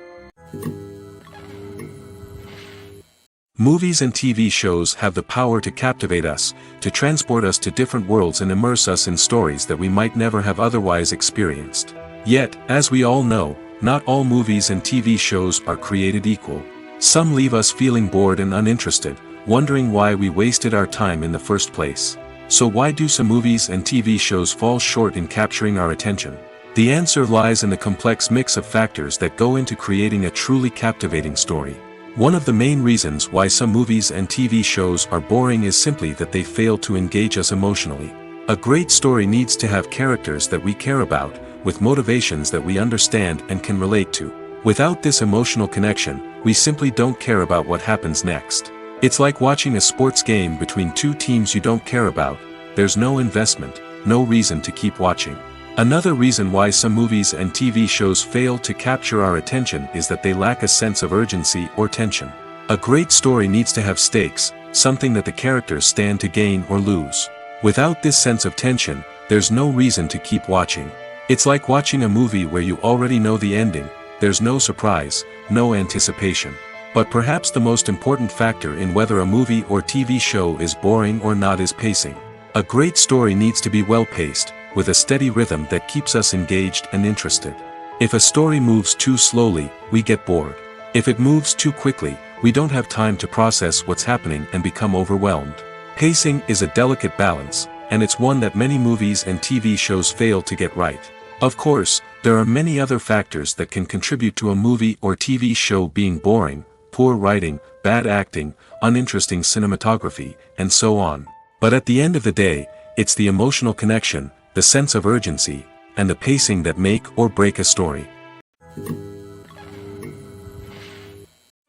Movies and TV shows have the power to captivate us, to transport us to different worlds and immerse us in stories that we might never have otherwise experienced. Yet, as we all know, not all movies and TV shows are created equal. Some leave us feeling bored and uninterested, wondering why we wasted our time in the first place. So why do some movies and TV shows fall short in capturing our attention? The answer lies in the complex mix of factors that go into creating a truly captivating story. One of the main reasons why some movies and TV shows are boring is simply that they fail to engage us emotionally. A great story needs to have characters that we care about, with motivations that we understand and can relate to. Without this emotional connection, we simply don't care about what happens next. It's like watching a sports game between two teams you don't care about. There's no investment, no reason to keep watching. Another reason why some movies and TV shows fail to capture our attention is that they lack a sense of urgency or tension. A great story needs to have stakes, something that the characters stand to gain or lose. Without this sense of tension, there's no reason to keep watching. It's like watching a movie where you already know the ending, there's no surprise, no anticipation. But perhaps the most important factor in whether a movie or TV show is boring or not is pacing. A great story needs to be well-paced, with a steady rhythm that keeps us engaged and interested. If a story moves too slowly, we get bored. If it moves too quickly, we don't have time to process what's happening and become overwhelmed. Pacing is a delicate balance, and it's one that many movies and TV shows fail to get right. Of course, there are many other factors that can contribute to a movie or TV show being boring: poor writing, bad acting, uninteresting cinematography, and so on. But at the end of the day, it's the emotional connection, the sense of urgency, and the pacing that make or break a story.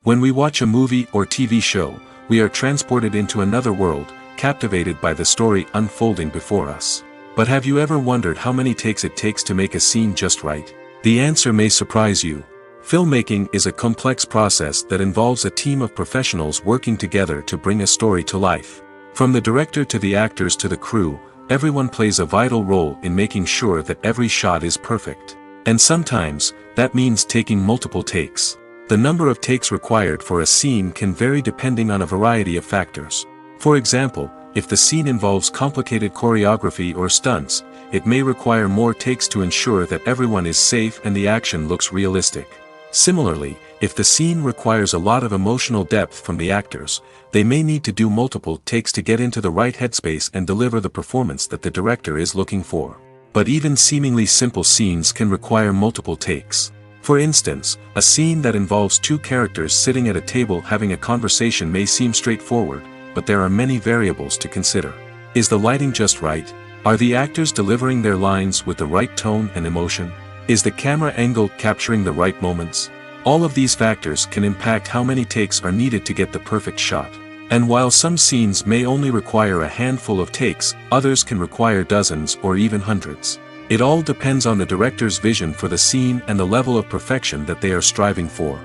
When we watch a movie or TV show, we are transported into another world, captivated by the story unfolding before us. But have you ever wondered how many takes it takes to make a scene just right? The answer may surprise you. Filmmaking is a complex process that involves a team of professionals working together to bring a story to life. From the director to the actors to the crew, everyone plays a vital role in making sure that every shot is perfect. And sometimes, that means taking multiple takes. The number of takes required for a scene can vary depending on a variety of factors. For example, if the scene involves complicated choreography or stunts, it may require more takes to ensure that everyone is safe and the action looks realistic. Similarly, if the scene requires a lot of emotional depth from the actors, they may need to do multiple takes to get into the right headspace and deliver the performance that the director is looking for. But even seemingly simple scenes can require multiple takes. For instance, a scene that involves two characters sitting at a table having a conversation may seem straightforward, but there are many variables to consider. Is the lighting just right? Are the actors delivering their lines with the right tone and emotion? Is the camera angle capturing the right moments? All of these factors can impact how many takes are needed to get the perfect shot. And while some scenes may only require a handful of takes, others can require dozens or even hundreds. It all depends on the director's vision for the scene and the level of perfection that they are striving for.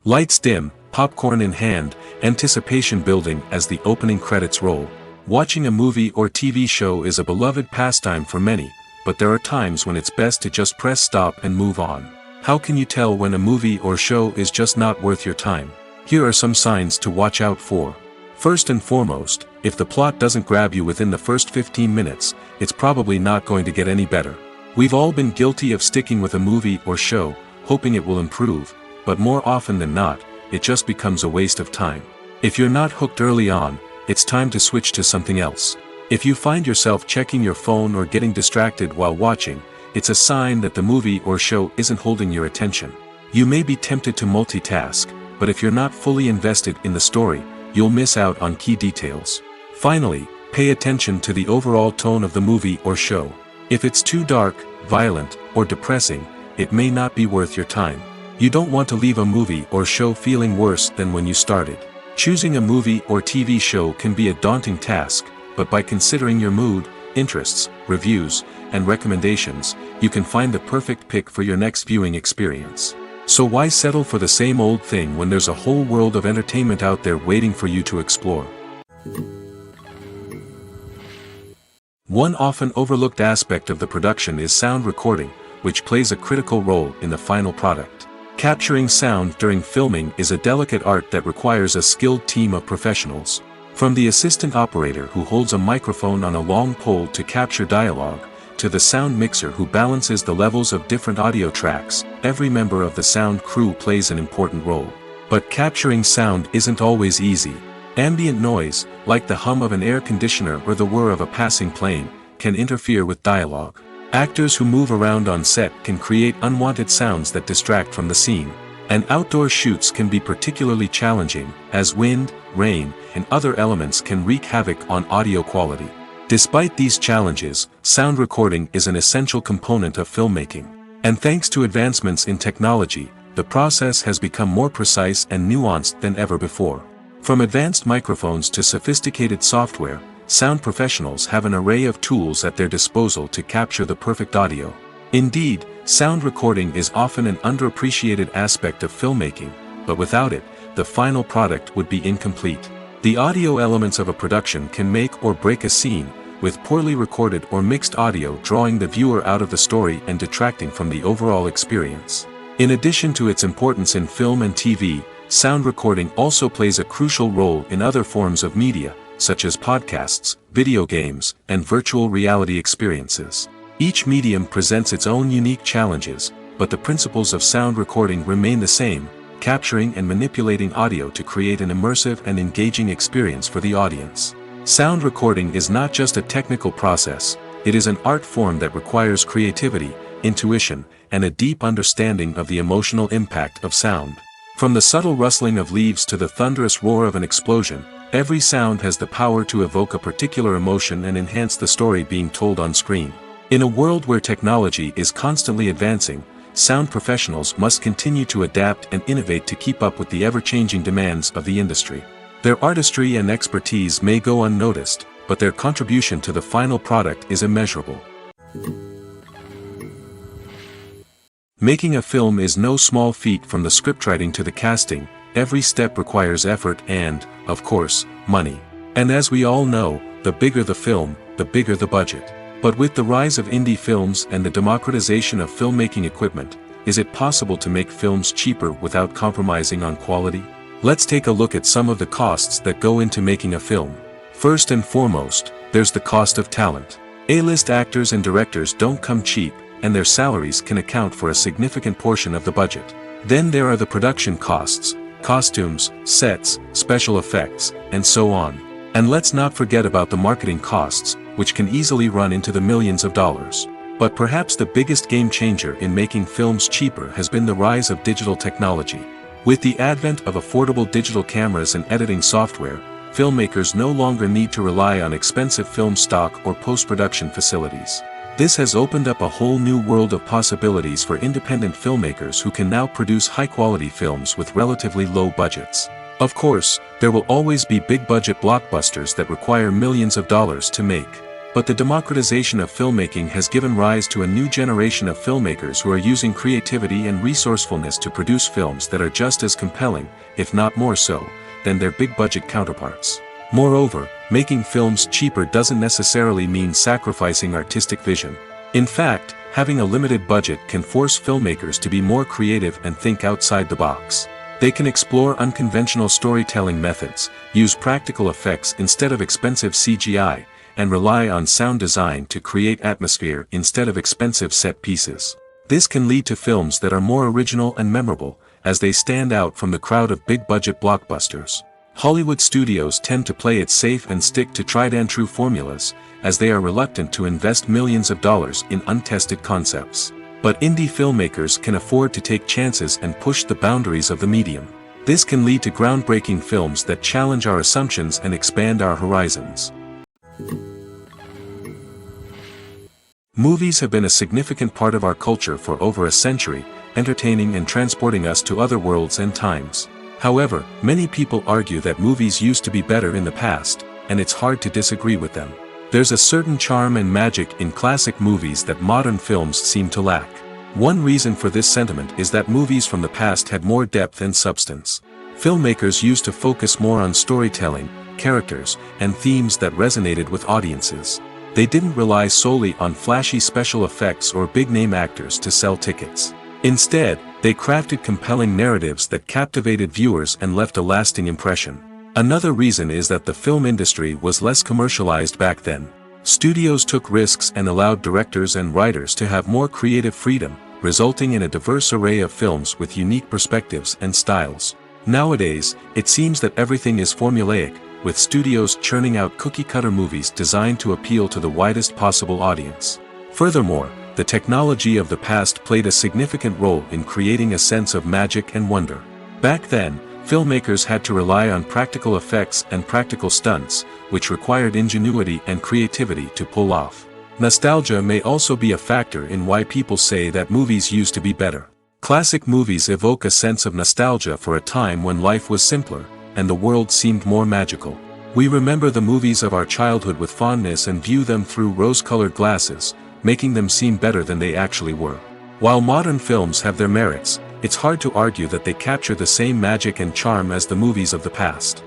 Lights dim, popcorn in hand, anticipation building as the opening credits roll. Watching a movie or TV show is a beloved pastime for many, but there are times when it's best to just press stop and move on. How can you tell when a movie or show is just not worth your time? Here are some signs to watch out for. First and foremost, if the plot doesn't grab you within the first 15 minutes, it's probably not going to get any better. We've all been guilty of sticking with a movie or show, hoping it will improve, but more often than not, it just becomes a waste of time. If you're not hooked early on, it's time to switch to something else. If you find yourself checking your phone or getting distracted while watching, it's a sign that the movie or show isn't holding your attention. You may be tempted to multitask, but if you're not fully invested in the story, you'll miss out on key details. Finally, pay attention to the overall tone of the movie or show. If it's too dark, violent, or depressing, it may not be worth your time. You don't want to leave a movie or show feeling worse than when you started. Choosing a movie or TV show can be a daunting task, but by considering your mood, interests, reviews, and recommendations, you can find the perfect pick for your next viewing experience. So why settle for the same old thing when there's a whole world of entertainment out there waiting for you to explore? One often overlooked aspect of the production is sound recording, which plays a critical role in the final product. Capturing sound during filming is a delicate art that requires a skilled team of professionals. From the assistant operator who holds a microphone on a long pole to capture dialogue, to the sound mixer who balances the levels of different audio tracks, every member of the sound crew plays an important role. But capturing sound isn't always easy. Ambient noise, like the hum of an air conditioner or the whir of a passing plane, can interfere with dialogue. Actors who move around on set can create unwanted sounds that distract from the scene. And outdoor shoots can be particularly challenging, as wind, rain, and other elements can wreak havoc on audio quality. Despite these challenges, sound recording is an essential component of filmmaking. And thanks to advancements in technology, the process has become more precise and nuanced than ever before. From advanced microphones to sophisticated software, sound professionals have an array of tools at their disposal to capture the perfect audio. Indeed, sound recording is often an underappreciated aspect of filmmaking, but without it, the final product would be incomplete. The audio elements of a production can make or break a scene, with poorly recorded or mixed audio drawing the viewer out of the story and detracting from the overall experience. In addition to its importance in film and TV, sound recording also plays a crucial role in other forms of media, such as podcasts, video games, and virtual reality experiences. Each medium presents its own unique challenges, but the principles of sound recording remain the same, capturing and manipulating audio to create an immersive and engaging experience for the audience. Sound recording is not just a technical process, it is an art form that requires creativity, intuition, and a deep understanding of the emotional impact of sound. From the subtle rustling of leaves to the thunderous roar of an explosion, every sound has the power to evoke a particular emotion and enhance the story being told on screen. In a world where technology is constantly advancing, sound professionals must continue to adapt and innovate to keep up with the ever-changing demands of the industry. Their artistry and expertise may go unnoticed, but their contribution to the final product is immeasurable. Making a film is no small feat. From the scriptwriting to the casting, every step requires effort and, of course, money. And as we all know, the bigger the film, the bigger the budget. But with the rise of indie films and the democratization of filmmaking equipment, is it possible to make films cheaper without compromising on quality? Let's take a look at some of the costs that go into making a film. First and foremost, there's the cost of talent. A-list actors and directors don't come cheap, and their salaries can account for a significant portion of the budget. Then there are the production costs, costumes, sets, special effects, and so on. And let's not forget about the marketing costs, which can easily run into the millions of dollars. But perhaps the biggest game changer in making films cheaper has been the rise of digital technology. With the advent of affordable digital cameras and editing software, filmmakers no longer need to rely on expensive film stock or post-production facilities. This has opened up a whole new world of possibilities for independent filmmakers who can now produce high-quality films with relatively low budgets. Of course, there will always be big-budget blockbusters that require millions of dollars to make. But the democratization of filmmaking has given rise to a new generation of filmmakers who are using creativity and resourcefulness to produce films that are just as compelling, if not more so, than their big-budget counterparts. Moreover, making films cheaper doesn't necessarily mean sacrificing artistic vision. In fact, having a limited budget can force filmmakers to be more creative and think outside the box. They can explore unconventional storytelling methods, use practical effects instead of expensive CGI, and rely on sound design to create atmosphere instead of expensive set pieces. This can lead to films that are more original and memorable, as they stand out from the crowd of big-budget blockbusters. Hollywood studios tend to play it safe and stick to tried-and-true formulas, as they are reluctant to invest millions of dollars in untested concepts. But indie filmmakers can afford to take chances and push the boundaries of the medium. This can lead to groundbreaking films that challenge our assumptions and expand our horizons. Movies have been a significant part of our culture for over a century, entertaining and transporting us to other worlds and times. However, many people argue that movies used to be better in the past, and it's hard to disagree with them. There's a certain charm and magic in classic movies that modern films seem to lack. One reason for this sentiment is that movies from the past had more depth and substance. Filmmakers used to focus more on storytelling, characters, and themes that resonated with audiences. They didn't rely solely on flashy special effects or big-name actors to sell tickets. Instead, they crafted compelling narratives that captivated viewers and left a lasting impression. Another reason is that the film industry was less commercialized back then. Studios took risks and allowed directors and writers to have more creative freedom, resulting in a diverse array of films with unique perspectives and styles. Nowadays, it seems that everything is formulaic, with studios churning out cookie-cutter movies designed to appeal to the widest possible audience. Furthermore, the technology of the past played a significant role in creating a sense of magic and wonder. Back then, filmmakers had to rely on practical effects and practical stunts, which required ingenuity and creativity to pull off. Nostalgia may also be a factor in why people say that movies used to be better. Classic movies evoke a sense of nostalgia for a time when life was simpler, and the world seemed more magical. We remember the movies of our childhood with fondness and view them through rose-colored glasses, making them seem better than they actually were. While modern films have their merits, it's hard to argue that they capture the same magic and charm as the movies of the past.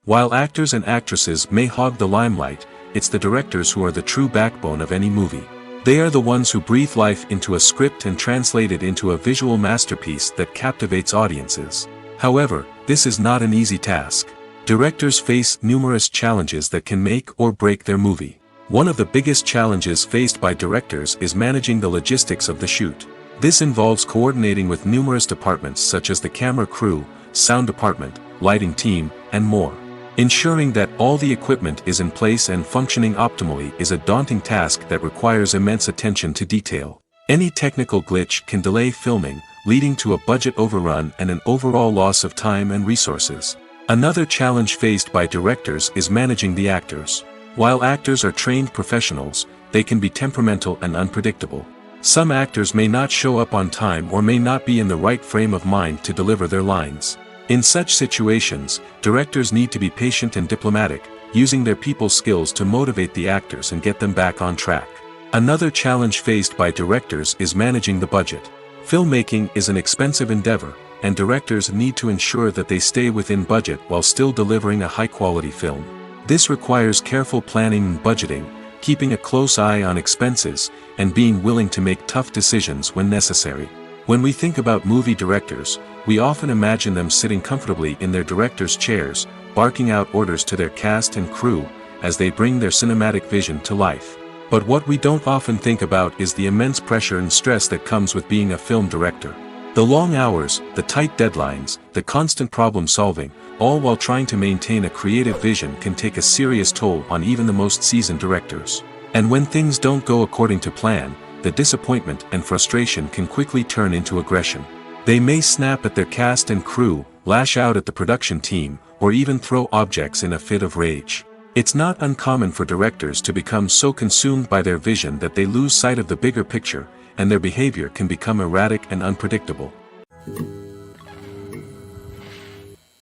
While actors and actresses may hog the limelight, it's the directors who are the true backbone of any movie. They are the ones who breathe life into a script and translate it into a visual masterpiece that captivates audiences. However, this is not an easy task. Directors face numerous challenges that can make or break their movie. One of the biggest challenges faced by directors is managing the logistics of the shoot. This involves coordinating with numerous departments such as the camera crew, sound department, lighting team, and more. Ensuring that all the equipment is in place and functioning optimally is a daunting task that requires immense attention to detail. Any technical glitch can delay filming, leading to a budget overrun and an overall loss of time and resources. Another challenge faced by directors is managing the actors. While actors are trained professionals, they can be temperamental and unpredictable. Some actors may not show up on time or may not be in the right frame of mind to deliver their lines. In such situations, directors need to be patient and diplomatic, using their people skills to motivate the actors and get them back on track. Another challenge faced by directors is managing the budget. Filmmaking is an expensive endeavor, and directors need to ensure that they stay within budget while still delivering a high-quality film. This requires careful planning and budgeting, keeping a close eye on expenses, and being willing to make tough decisions when necessary. When we think about movie directors, we often imagine them sitting comfortably in their director's chairs, barking out orders to their cast and crew, as they bring their cinematic vision to life. But what we don't often think about is the immense pressure and stress that comes with being a film director. The long hours, the tight deadlines, the constant problem solving, all while trying to maintain a creative vision can take a serious toll on even the most seasoned directors. And when things don't go according to plan, the disappointment and frustration can quickly turn into aggression. They may snap at their cast and crew, lash out at the production team, or even throw objects in a fit of rage. It's not uncommon for directors to become so consumed by their vision that they lose sight of the bigger picture, and their behavior can become erratic and unpredictable.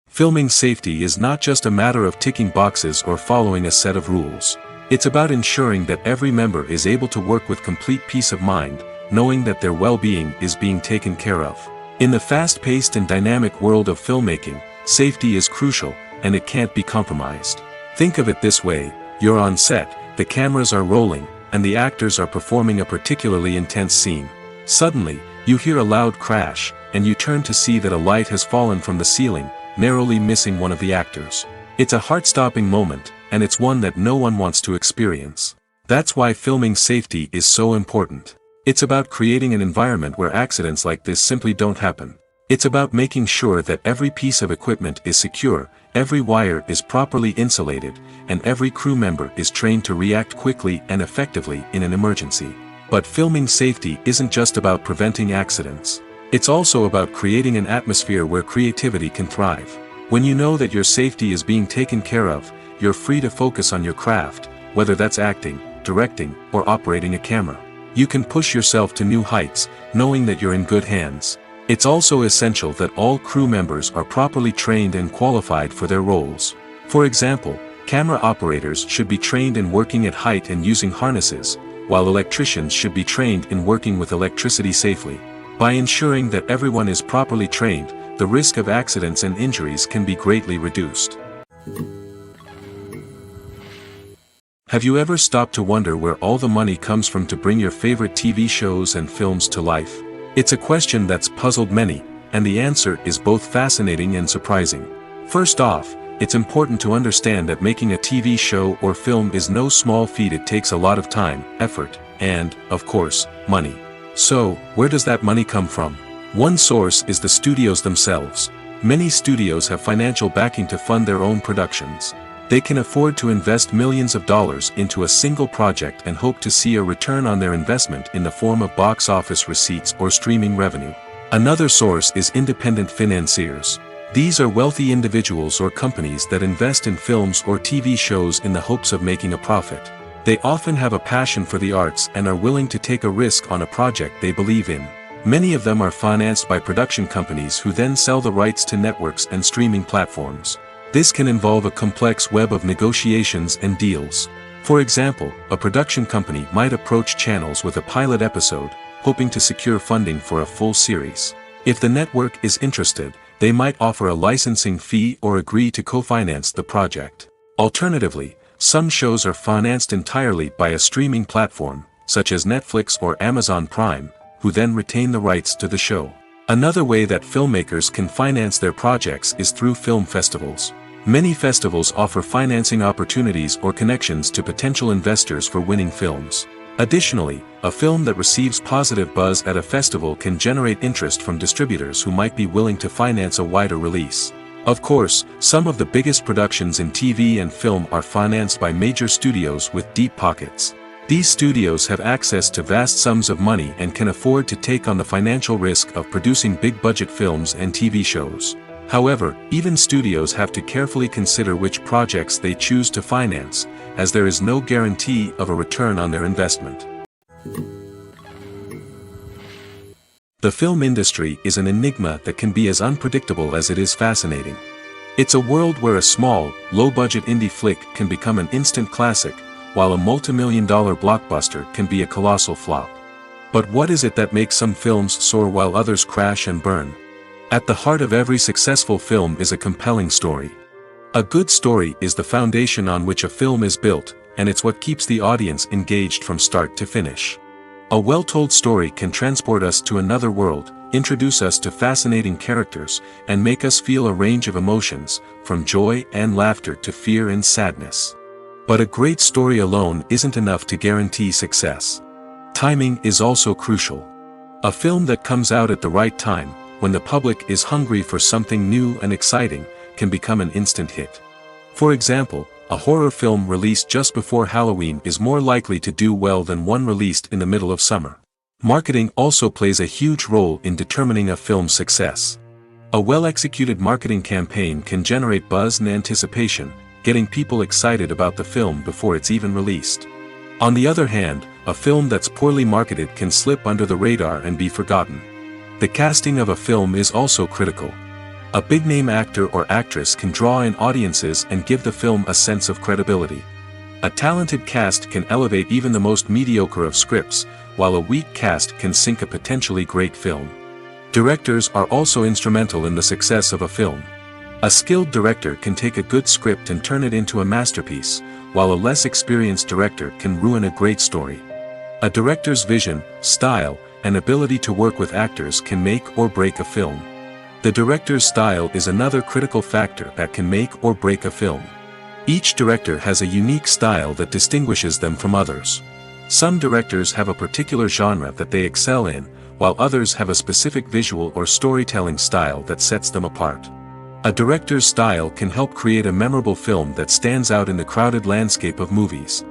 Filming safety is not just a matter of ticking boxes or following a set of rules. It's about ensuring that every member is able to work with complete peace of mind, knowing that their well-being is being taken care of. In the fast-paced and dynamic world of filmmaking, safety is crucial, and it can't be compromised. Think of it this way: you're on set, the cameras are rolling, and the actors are performing a particularly intense scene. Suddenly, you hear a loud crash, and you turn to see that a light has fallen from the ceiling, narrowly missing one of the actors. It's a heart-stopping moment, and it's one that no one wants to experience. That's why filming safety is so important. It's about creating an environment where accidents like this simply don't happen. It's about making sure that every piece of equipment is secure, every wire is properly insulated, and every crew member is trained to react quickly and effectively in an emergency. But filming safety isn't just about preventing accidents. It's also about creating an atmosphere where creativity can thrive. When you know that your safety is being taken care of, you're free to focus on your craft, whether that's acting, directing, or operating a camera. You can push yourself to new heights, knowing that you're in good hands. It's also essential that all crew members are properly trained and qualified for their roles. For example, camera operators should be trained in working at height and using harnesses, while electricians should be trained in working with electricity safely. By ensuring that everyone is properly trained, the risk of accidents and injuries can be greatly reduced. Have you ever stopped to wonder where all the money comes from to bring your favorite TV shows and films to life? It's a question that's puzzled many, and the answer is both fascinating and surprising. First off, it's important to understand that making a TV show or film is no small feat. It takes a lot of time, effort, and, of course, money. So, where does that money come from? One source is the studios themselves. Many studios have financial backing to fund their own productions. They can afford to invest millions of dollars into a single project and hope to see a return on their investment in the form of box office receipts or streaming revenue. Another source is independent financiers. These are wealthy individuals or companies that invest in films or TV shows in the hopes of making a profit. They often have a passion for the arts and are willing to take a risk on a project they believe in. Many of them are financed by production companies who then sell the rights to networks and streaming platforms. This can involve a complex web of negotiations and deals. For example, a production company might approach channels with a pilot episode, hoping to secure funding for a full series. If the network is interested, they might offer a licensing fee or agree to co-finance the project. Alternatively, some shows are financed entirely by a streaming platform, such as Netflix or Amazon Prime, who then retain the rights to the show. Another way that filmmakers can finance their projects is through film festivals. Many festivals offer financing opportunities or connections to potential investors for winning films. Additionally, a film that receives positive buzz at a festival can generate interest from distributors who might be willing to finance a wider release. Of course, some of the biggest productions in TV and film are financed by major studios with deep pockets. These studios have access to vast sums of money and can afford to take on the financial risk of producing big-budget films and TV shows. However, even studios have to carefully consider which projects they choose to finance, as there is no guarantee of a return on their investment. The film industry is an enigma that can be as unpredictable as it is fascinating. It's a world where a small, low-budget indie flick can become an instant classic, while a multi-million-dollar blockbuster can be a colossal flop. But what is it that makes some films soar while others crash and burn? At the heart of every successful film is a compelling story. A good story is the foundation on which a film is built, and it's what keeps the audience engaged from start to finish. A well-told story can transport us to another world, introduce us to fascinating characters, and make us feel a range of emotions, from joy and laughter to fear and sadness. But a great story alone isn't enough to guarantee success. Timing is also crucial. A film that comes out at the right time, when the public is hungry for something new and exciting, can become an instant hit. For example, a horror film released just before Halloween is more likely to do well than one released in the middle of summer. Marketing also plays a huge role in determining a film's success. A well-executed marketing campaign can generate buzz and anticipation, getting people excited about the film before it's even released. On the other hand, a film that's poorly marketed can slip under the radar and be forgotten. The casting of a film is also critical. A big-name actor or actress can draw in audiences and give the film a sense of credibility. A talented cast can elevate even the most mediocre of scripts, while a weak cast can sink a potentially great film. Directors are also instrumental in the success of a film. A skilled director can take a good script and turn it into a masterpiece, while a less experienced director can ruin a great story. A director's vision, style, and ability to work with actors can make or break a film. The director's style is another critical factor that can make or break a film. Each director has a unique style that distinguishes them from others. Some directors have a particular genre that they excel in, while others have a specific visual or storytelling style that sets them apart. A director's style can help create a memorable film that stands out in the crowded landscape of movies.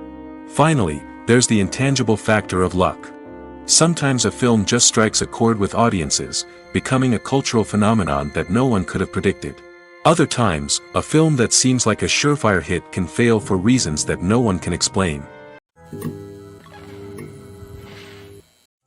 Finally, there's the intangible factor of luck. Sometimes a film just strikes a chord with audiences, becoming a cultural phenomenon that no one could have predicted. Other times, a film that seems like a surefire hit can fail for reasons that no one can explain.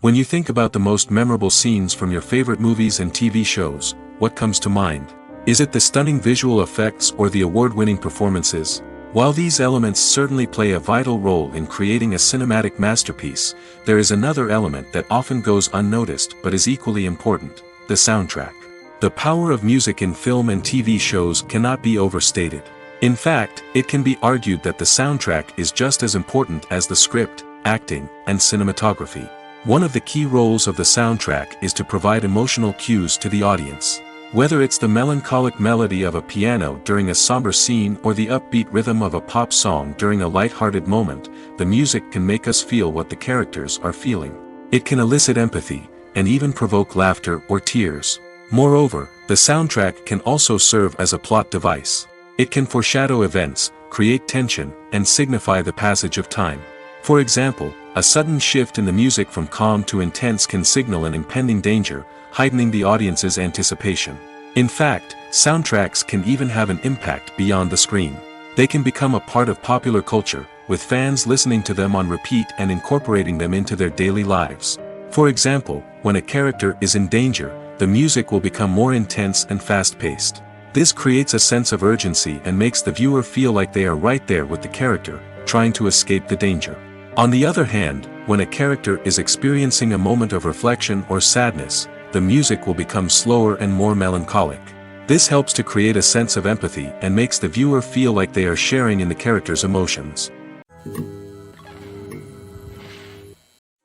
When you think about the most memorable scenes from your favorite movies and TV shows, what comes to mind? Is it the stunning visual effects or the award-winning performances? While these elements certainly play a vital role in creating a cinematic masterpiece, there is another element that often goes unnoticed but is equally important: the soundtrack. The power of music in film and TV shows cannot be overstated. In fact, it can be argued that the soundtrack is just as important as the script, acting, and cinematography. One of the key roles of the soundtrack is to provide emotional cues to the audience. Whether it's the melancholic melody of a piano during a somber scene or the upbeat rhythm of a pop song during a light-hearted moment, the music can make us feel what the characters are feeling. It can elicit empathy, and even provoke laughter or tears. Moreover, the soundtrack can also serve as a plot device. It can foreshadow events, create tension, and signify the passage of time. For example, a sudden shift in the music from calm to intense can signal an impending danger, heightening the audience's anticipation. In fact, soundtracks can even have an impact beyond the screen. They can become a part of popular culture, with fans listening to them on repeat and incorporating them into their daily lives. For example, when a character is in danger, the music will become more intense and fast-paced. This creates a sense of urgency and makes the viewer feel like they are right there with the character, trying to escape the danger. On the other hand, when a character is experiencing a moment of reflection or sadness, the music will become slower and more melancholic. This helps to create a sense of empathy and makes the viewer feel like they are sharing in the character's emotions.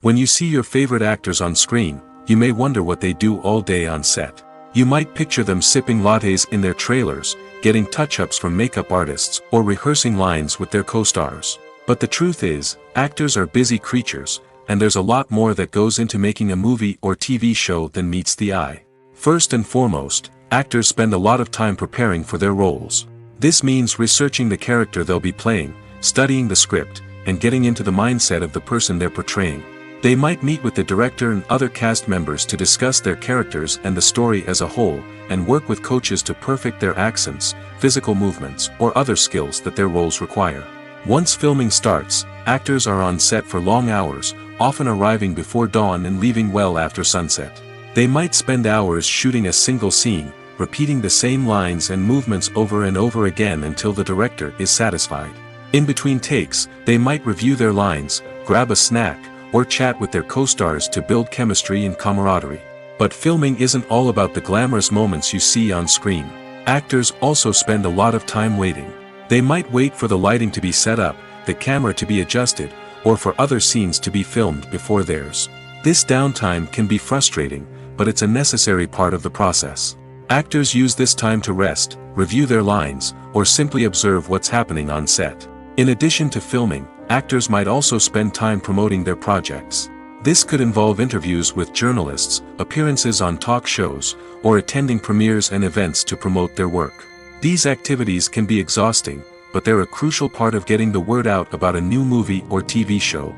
When you see your favorite actors on screen, you may wonder what they do all day on set. You might picture them sipping lattes in their trailers, getting touch-ups from makeup artists, or rehearsing lines with their co-stars. But the truth is, actors are busy creatures, and there's a lot more that goes into making a movie or TV show than meets the eye. First and foremost, actors spend a lot of time preparing for their roles. This means researching the character they'll be playing, studying the script, and getting into the mindset of the person they're portraying. They might meet with the director and other cast members to discuss their characters and the story as a whole, and work with coaches to perfect their accents, physical movements, or other skills that their roles require. Once filming starts, actors are on set for long hours, often arriving before dawn and leaving well after sunset. They might spend hours shooting a single scene, repeating the same lines and movements over and over again until the director is satisfied. In between takes, they might review their lines, grab a snack, or chat with their co-stars to build chemistry and camaraderie. But filming isn't all about the glamorous moments you see on screen. Actors also spend a lot of time waiting. They might wait for the lighting to be set up, the camera to be adjusted, or for other scenes to be filmed before theirs. This downtime can be frustrating, but it's a necessary part of the process. Actors use this time to rest, review their lines, or simply observe what's happening on set. In addition to filming, actors might also spend time promoting their projects. This could involve interviews with journalists, appearances on talk shows, or attending premieres and events to promote their work. These activities can be exhausting, but they're a crucial part of getting the word out about a new movie or TV show.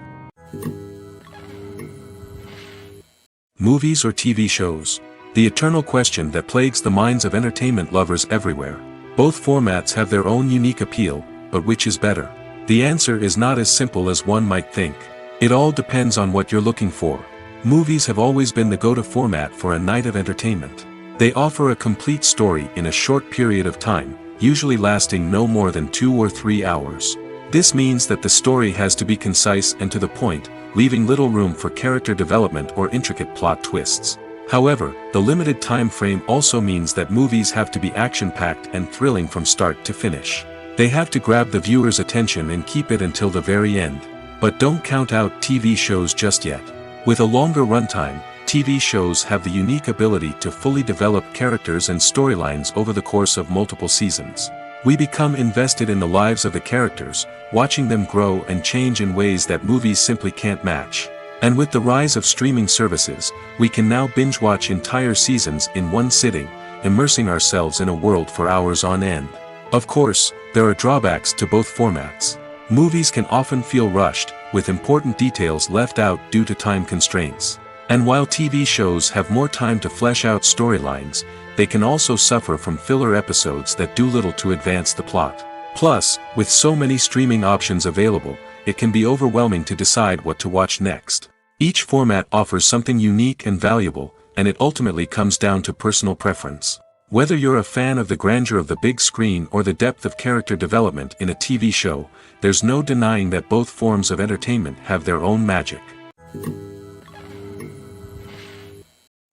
Movies or TV shows? The eternal question that plagues the minds of entertainment lovers everywhere. Both formats have their own unique appeal, but which is better? The answer is not as simple as one might think. It all depends on what you're looking for. Movies have always been the go-to format for a night of entertainment. They offer a complete story in a short period of time, usually lasting no more than 2 or 3 hours. This means that the story has to be concise and to the point, leaving little room for character development or intricate plot twists. However, the limited time frame also means that movies have to be action-packed and thrilling from start to finish. They have to grab the viewer's attention and keep it until the very end. But don't count out TV shows just yet. With a longer runtime, TV shows have the unique ability to fully develop characters and storylines over the course of multiple seasons. We become invested in the lives of the characters, watching them grow and change in ways that movies simply can't match. And with the rise of streaming services, we can now binge-watch entire seasons in one sitting, immersing ourselves in a world for hours on end. Of course, there are drawbacks to both formats. Movies can often feel rushed, with important details left out due to time constraints. And while TV shows have more time to flesh out storylines, they can also suffer from filler episodes that do little to advance the plot. Plus, with so many streaming options available, it can be overwhelming to decide what to watch next. Each format offers something unique and valuable, and it ultimately comes down to personal preference. Whether you're a fan of the grandeur of the big screen or the depth of character development in a TV show, there's no denying that both forms of entertainment have their own magic.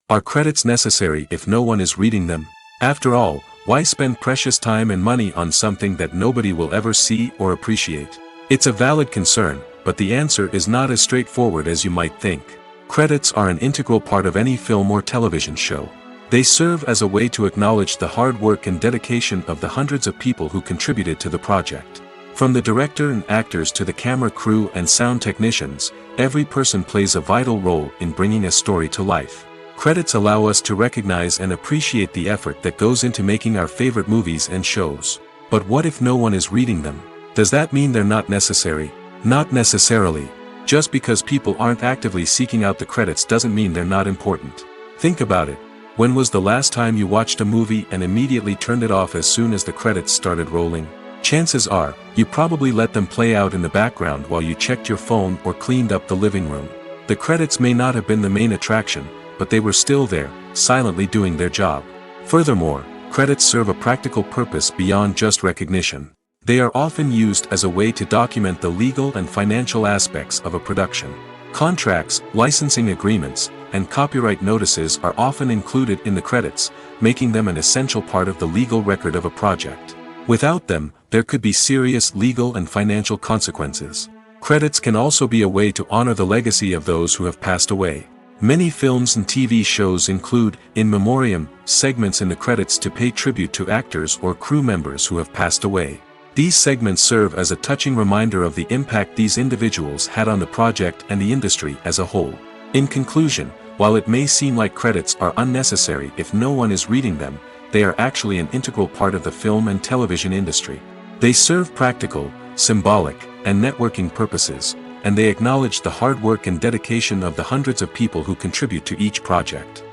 Are credits necessary if no one is reading them? After all, why spend precious time and money on something that nobody will ever see or appreciate? It's a valid concern, but the answer is not as straightforward as you might think. Credits are an integral part of any film or television show. They serve as a way to acknowledge the hard work and dedication of the hundreds of people who contributed to the project. From the director and actors to the camera crew and sound technicians, every person plays a vital role in bringing a story to life. Credits allow us to recognize and appreciate the effort that goes into making our favorite movies and shows. But what if no one is reading them? Does that mean they're not necessary? Not necessarily. Just because people aren't actively seeking out the credits doesn't mean they're not important. Think about it. When was the last time you watched a movie and immediately turned it off as soon as the credits started rolling? Chances are, you probably let them play out in the background while you checked your phone or cleaned up the living room. The credits may not have been the main attraction, but they were still there, silently doing their job. Furthermore, credits serve a practical purpose beyond just recognition. They are often used as a way to document the legal and financial aspects of a production. Contracts, licensing agreements, and copyright notices are often included in the credits, making them an essential part of the legal record of a project. Without them, there could be serious legal and financial consequences. Credits can also be a way to honor the legacy of those who have passed away. Many films and TV shows include, in memoriam, segments in the credits to pay tribute to actors or crew members who have passed away. These segments serve as a touching reminder of the impact these individuals had on the project and the industry as a whole. In conclusion, while it may seem like credits are unnecessary if no one is reading them, they are actually an integral part of the film and television industry. They serve practical, symbolic, and networking purposes, and they acknowledge the hard work and dedication of the hundreds of people who contribute to each project.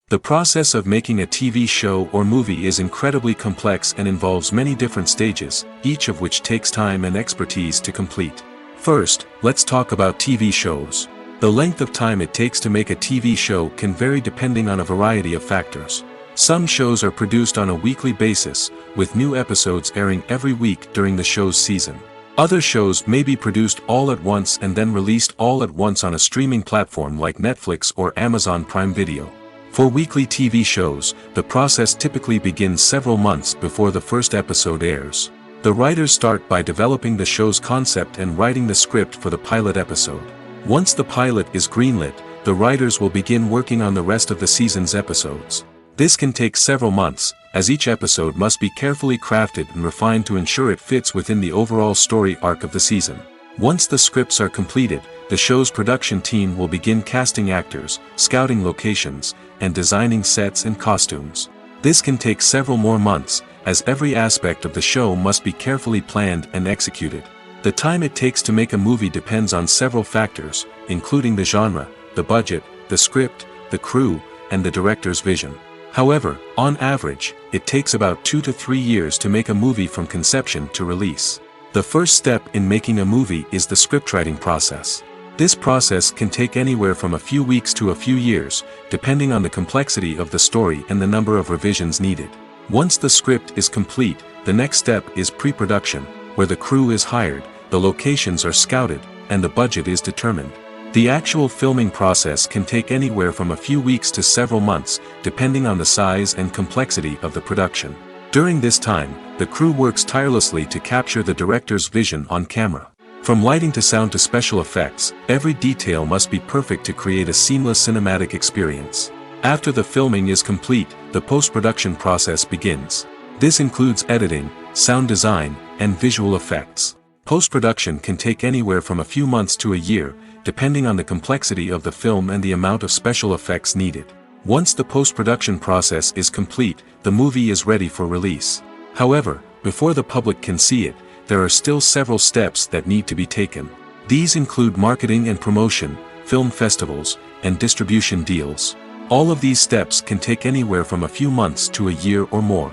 The process of making a TV show or movie is incredibly complex and involves many different stages, each of which takes time and expertise to complete. First, let's talk about TV shows. The length of time it takes to make a TV show can vary depending on a variety of factors. Some shows are produced on a weekly basis, with new episodes airing every week during the show's season. Other shows may be produced all at once and then released all at once on a streaming platform like Netflix or Amazon Prime Video. For weekly TV shows, the process typically begins several months before the first episode airs. The writers start by developing the show's concept and writing the script for the pilot episode. Once the pilot is greenlit, the writers will begin working on the rest of the season's episodes. This can take several months, as each episode must be carefully crafted and refined to ensure it fits within the overall story arc of the season. Once the scripts are completed, the show's production team will begin casting actors, scouting locations, and designing sets and costumes. This can take several more months, as every aspect of the show must be carefully planned and executed. The time it takes to make a movie depends on several factors, including the genre, the budget, the script, the crew, and the director's vision. However, on average, it takes about 2 to 3 years to make a movie from conception to release. The first step in making a movie is the scriptwriting process. This process can take anywhere from a few weeks to a few years, depending on the complexity of the story and the number of revisions needed. Once the script is complete, the next step is pre-production, where the crew is hired, the locations are scouted, and the budget is determined. The actual filming process can take anywhere from a few weeks to several months, depending on the size and complexity of the production. During this time, the crew works tirelessly to capture the director's vision on camera. From lighting to sound to special effects, every detail must be perfect to create a seamless cinematic experience. After the filming is complete, the post-production process begins. This includes editing, sound design, and visual effects. Post-production can take anywhere from a few months to a year, depending on the complexity of the film and the amount of special effects needed. Once the post-production process is complete, the movie is ready for release. However, before the public can see it, there are still several steps that need to be taken. These include marketing and promotion, film festivals, and distribution deals. All of these steps can take anywhere from a few months to a year or more.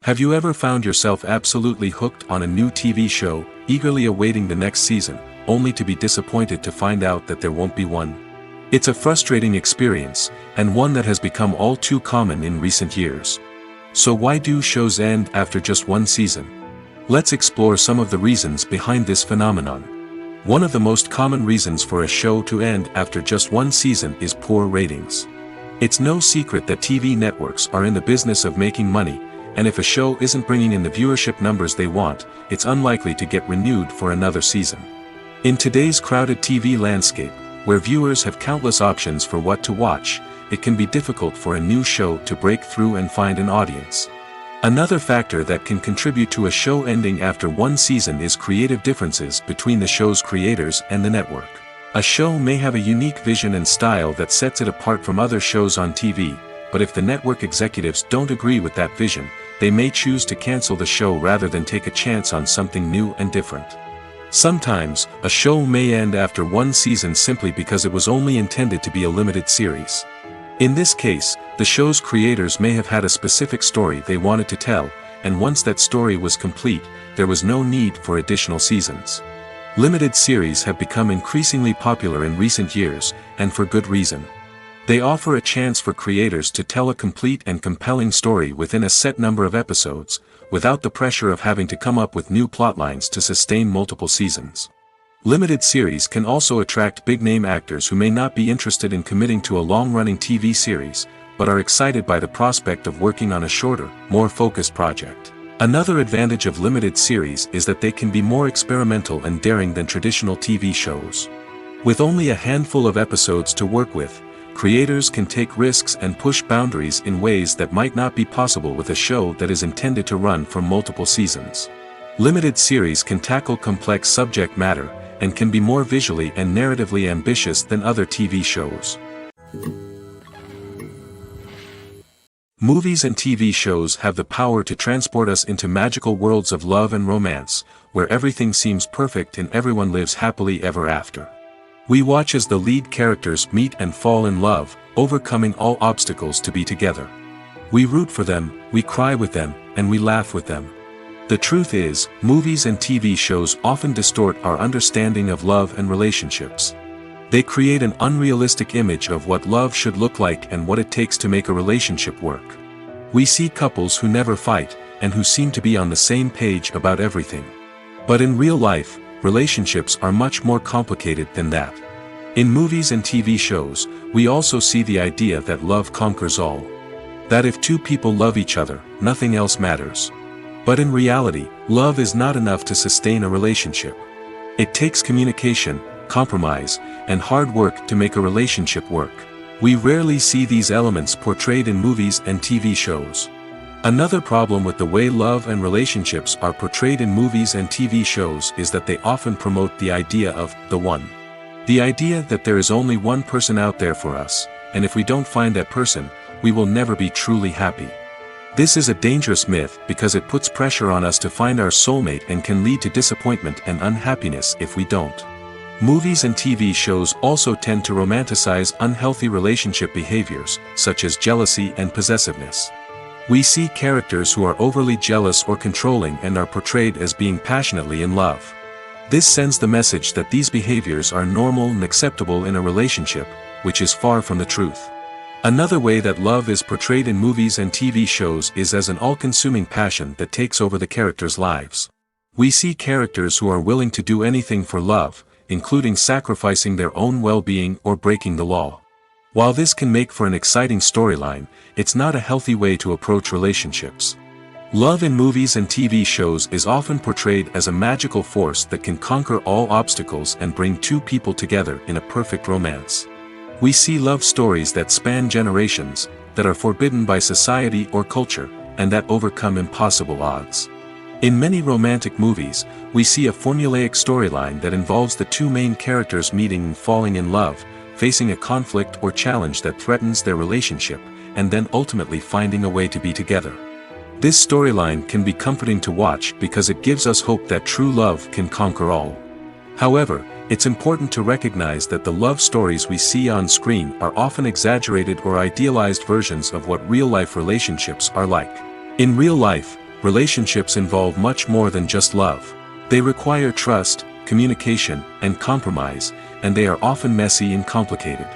Have you ever found yourself absolutely hooked on a new TV show, eagerly awaiting the next season, only to be disappointed to find out that there won't be one? It's a frustrating experience, and one that has become all too common in recent years. So why do shows end after just one season? Let's explore some of the reasons behind this phenomenon. One of the most common reasons for a show to end after just one season is poor ratings. It's no secret that TV networks are in the business of making money, and if a show isn't bringing in the viewership numbers they want, it's unlikely to get renewed for another season. In today's crowded TV landscape, where viewers have countless options for what to watch, it can be difficult for a new show to break through and find an audience. Another factor that can contribute to a show ending after one season is creative differences between the show's creators and the network. A show may have a unique vision and style that sets it apart from other shows on TV, but if the network executives don't agree with that vision, they may choose to cancel the show rather than take a chance on something new and different. Sometimes, a show may end after one season simply because it was only intended to be a limited series. In this case, the show's creators may have had a specific story they wanted to tell, and once that story was complete, there was no need for additional seasons. Limited series have become increasingly popular in recent years, and for good reason. They offer a chance for creators to tell a complete and compelling story within a set number of episodes, without the pressure of having to come up with new plotlines to sustain multiple seasons. Limited series can also attract big-name actors who may not be interested in committing to a long-running TV series, but are excited by the prospect of working on a shorter, more focused project. Another advantage of limited series is that they can be more experimental and daring than traditional TV shows. With only a handful of episodes to work with, creators can take risks and push boundaries in ways that might not be possible with a show that is intended to run for multiple seasons. Limited series can tackle complex subject matter, and can be more visually and narratively ambitious than other TV shows. Movies and TV shows have the power to transport us into magical worlds of love and romance, where everything seems perfect and everyone lives happily ever after. We watch as the lead characters meet and fall in love, overcoming all obstacles to be together. We root for them, we cry with them, and we laugh with them. The truth is, movies and TV shows often distort our understanding of love and relationships. They create an unrealistic image of what love should look like and what it takes to make a relationship work. We see couples who never fight, and who seem to be on the same page about everything. But in real life, relationships are much more complicated than that. In movies and TV shows, we also see the idea that love conquers all. That if two people love each other, nothing else matters. But in reality, love is not enough to sustain a relationship. It takes communication, compromise, and hard work to make a relationship work. We rarely see these elements portrayed in movies and TV shows. Another problem with the way love and relationships are portrayed in movies and TV shows is that they often promote the idea of the one. The idea that there is only one person out there for us, and if we don't find that person, we will never be truly happy. This is a dangerous myth because it puts pressure on us to find our soulmate and can lead to disappointment and unhappiness if we don't. Movies and TV shows also tend to romanticize unhealthy relationship behaviors, such as jealousy and possessiveness. We see characters who are overly jealous or controlling and are portrayed as being passionately in love. This sends the message that these behaviors are normal and acceptable in a relationship, which is far from the truth. Another way that love is portrayed in movies and TV shows is as an all-consuming passion that takes over the characters' lives. We see characters who are willing to do anything for love, including sacrificing their own well-being or breaking the law. While this can make for an exciting storyline, it's not a healthy way to approach relationships. Love in movies and TV shows is often portrayed as a magical force that can conquer all obstacles and bring two people together in a perfect romance. We see love stories that span generations, that are forbidden by society or culture, and that overcome impossible odds. In many romantic movies, we see a formulaic storyline that involves the two main characters meeting and falling in love, facing a conflict or challenge that threatens their relationship, and then ultimately finding a way to be together. This storyline can be comforting to watch because it gives us hope that true love can conquer all. However, it's important to recognize that the love stories we see on screen are often exaggerated or idealized versions of what real-life relationships are like. In real life, relationships involve much more than just love. They require trust, communication, and compromise, and they are often messy and complicated.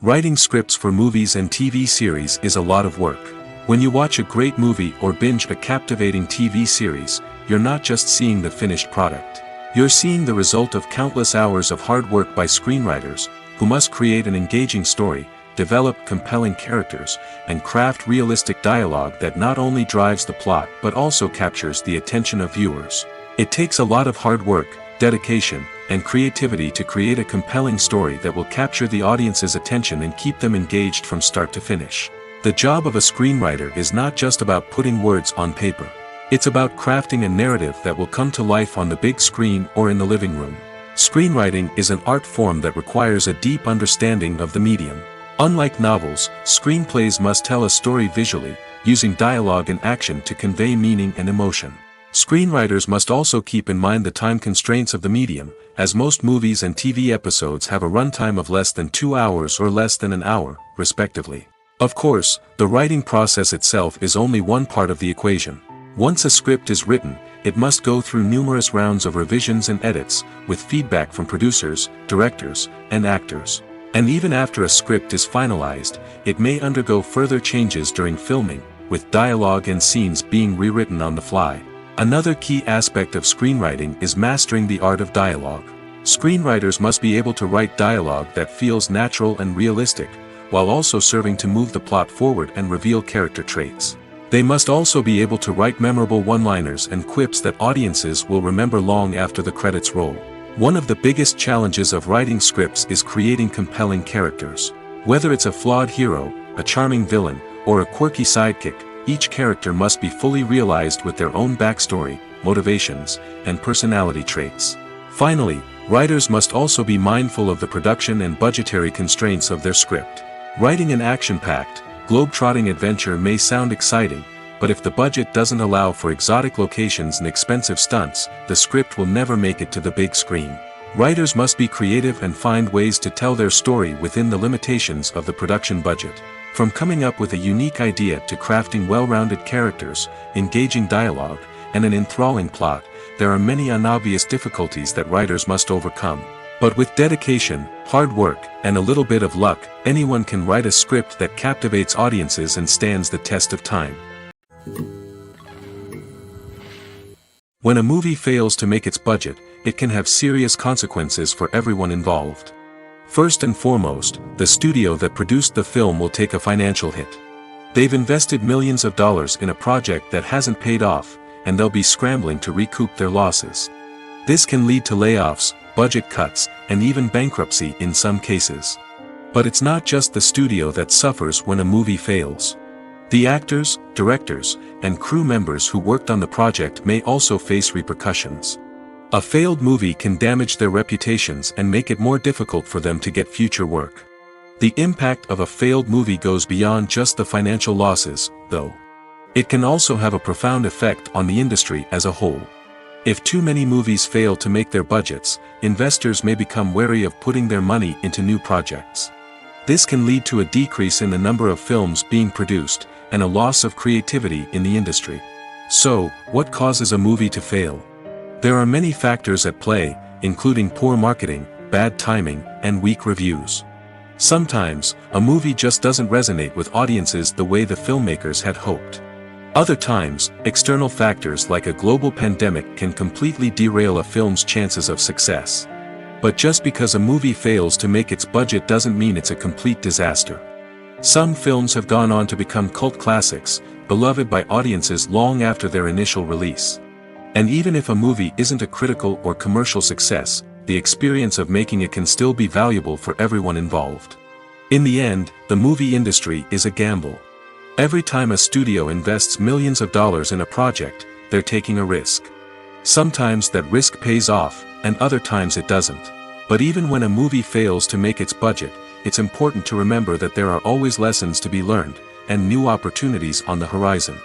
Writing scripts for movies and TV series is a lot of work. When you watch a great movie or binge a captivating TV series, you're not just seeing the finished product. You're seeing the result of countless hours of hard work by screenwriters, who must create an engaging story, develop compelling characters, and craft realistic dialogue that not only drives the plot but also captures the attention of viewers. It takes a lot of hard work, dedication, and creativity to create a compelling story that will capture the audience's attention and keep them engaged from start to finish. The job of a screenwriter is not just about putting words on paper. It's about crafting a narrative that will come to life on the big screen or in the living room. Screenwriting is an art form that requires a deep understanding of the medium. Unlike novels, screenplays must tell a story visually, using dialogue and action to convey meaning and emotion. Screenwriters must also keep in mind the time constraints of the medium, as most movies and TV episodes have a runtime of less than 2 hours or less than an hour, respectively. Of course, the writing process itself is only one part of the equation. Once a script is written, it must go through numerous rounds of revisions and edits, with feedback from producers, directors, and actors. And even after a script is finalized, it may undergo further changes during filming, with dialogue and scenes being rewritten on the fly. Another key aspect of screenwriting is mastering the art of dialogue. Screenwriters must be able to write dialogue that feels natural and realistic, while also serving to move the plot forward and reveal character traits. They must also be able to write memorable one-liners and quips that audiences will remember long after the credits roll. One of the biggest challenges of writing scripts is creating compelling characters. Whether it's a flawed hero, a charming villain, or a quirky sidekick, each character must be fully realized with their own backstory, motivations, and personality traits. Finally, writers must also be mindful of the production and budgetary constraints of their script. Writing an action-packed, globe-trotting adventure may sound exciting, but if the budget doesn't allow for exotic locations and expensive stunts, the script will never make it to the big screen. Writers must be creative and find ways to tell their story within the limitations of the production budget. From coming up with a unique idea to crafting well-rounded characters, engaging dialogue, and an enthralling plot, there are many unobvious difficulties that writers must overcome. But with dedication, hard work, and a little bit of luck, anyone can write a script that captivates audiences and stands the test of time. When a movie fails to make its budget, it can have serious consequences for everyone involved. First and foremost, the studio that produced the film will take a financial hit. They've invested millions of dollars in a project that hasn't paid off, and they'll be scrambling to recoup their losses. This can lead to layoffs, budget cuts, and even bankruptcy in some cases. But it's not just the studio that suffers when a movie fails. The actors, directors, and crew members who worked on the project may also face repercussions. A failed movie can damage their reputations and make it more difficult for them to get future work. The impact of a failed movie goes beyond just the financial losses, though. It can also have a profound effect on the industry as a whole. If too many movies fail to make their budgets, investors may become wary of putting their money into new projects. This can lead to a decrease in the number of films being produced, and a loss of creativity in the industry. So, what causes a movie to fail? There are many factors at play, including poor marketing, bad timing, and weak reviews. Sometimes, a movie just doesn't resonate with audiences the way the filmmakers had hoped. Other times, external factors like a global pandemic can completely derail a film's chances of success. But just because a movie fails to make its budget doesn't mean it's a complete disaster. Some films have gone on to become cult classics, beloved by audiences long after their initial release. And even if a movie isn't a critical or commercial success, the experience of making it can still be valuable for everyone involved. In the end, the movie industry is a gamble. Every time a studio invests millions of dollars in a project, they're taking a risk. Sometimes that risk pays off, and other times it doesn't. But even when a movie fails to make its budget, it's important to remember that there are always lessons to be learned, and new opportunities on the horizon.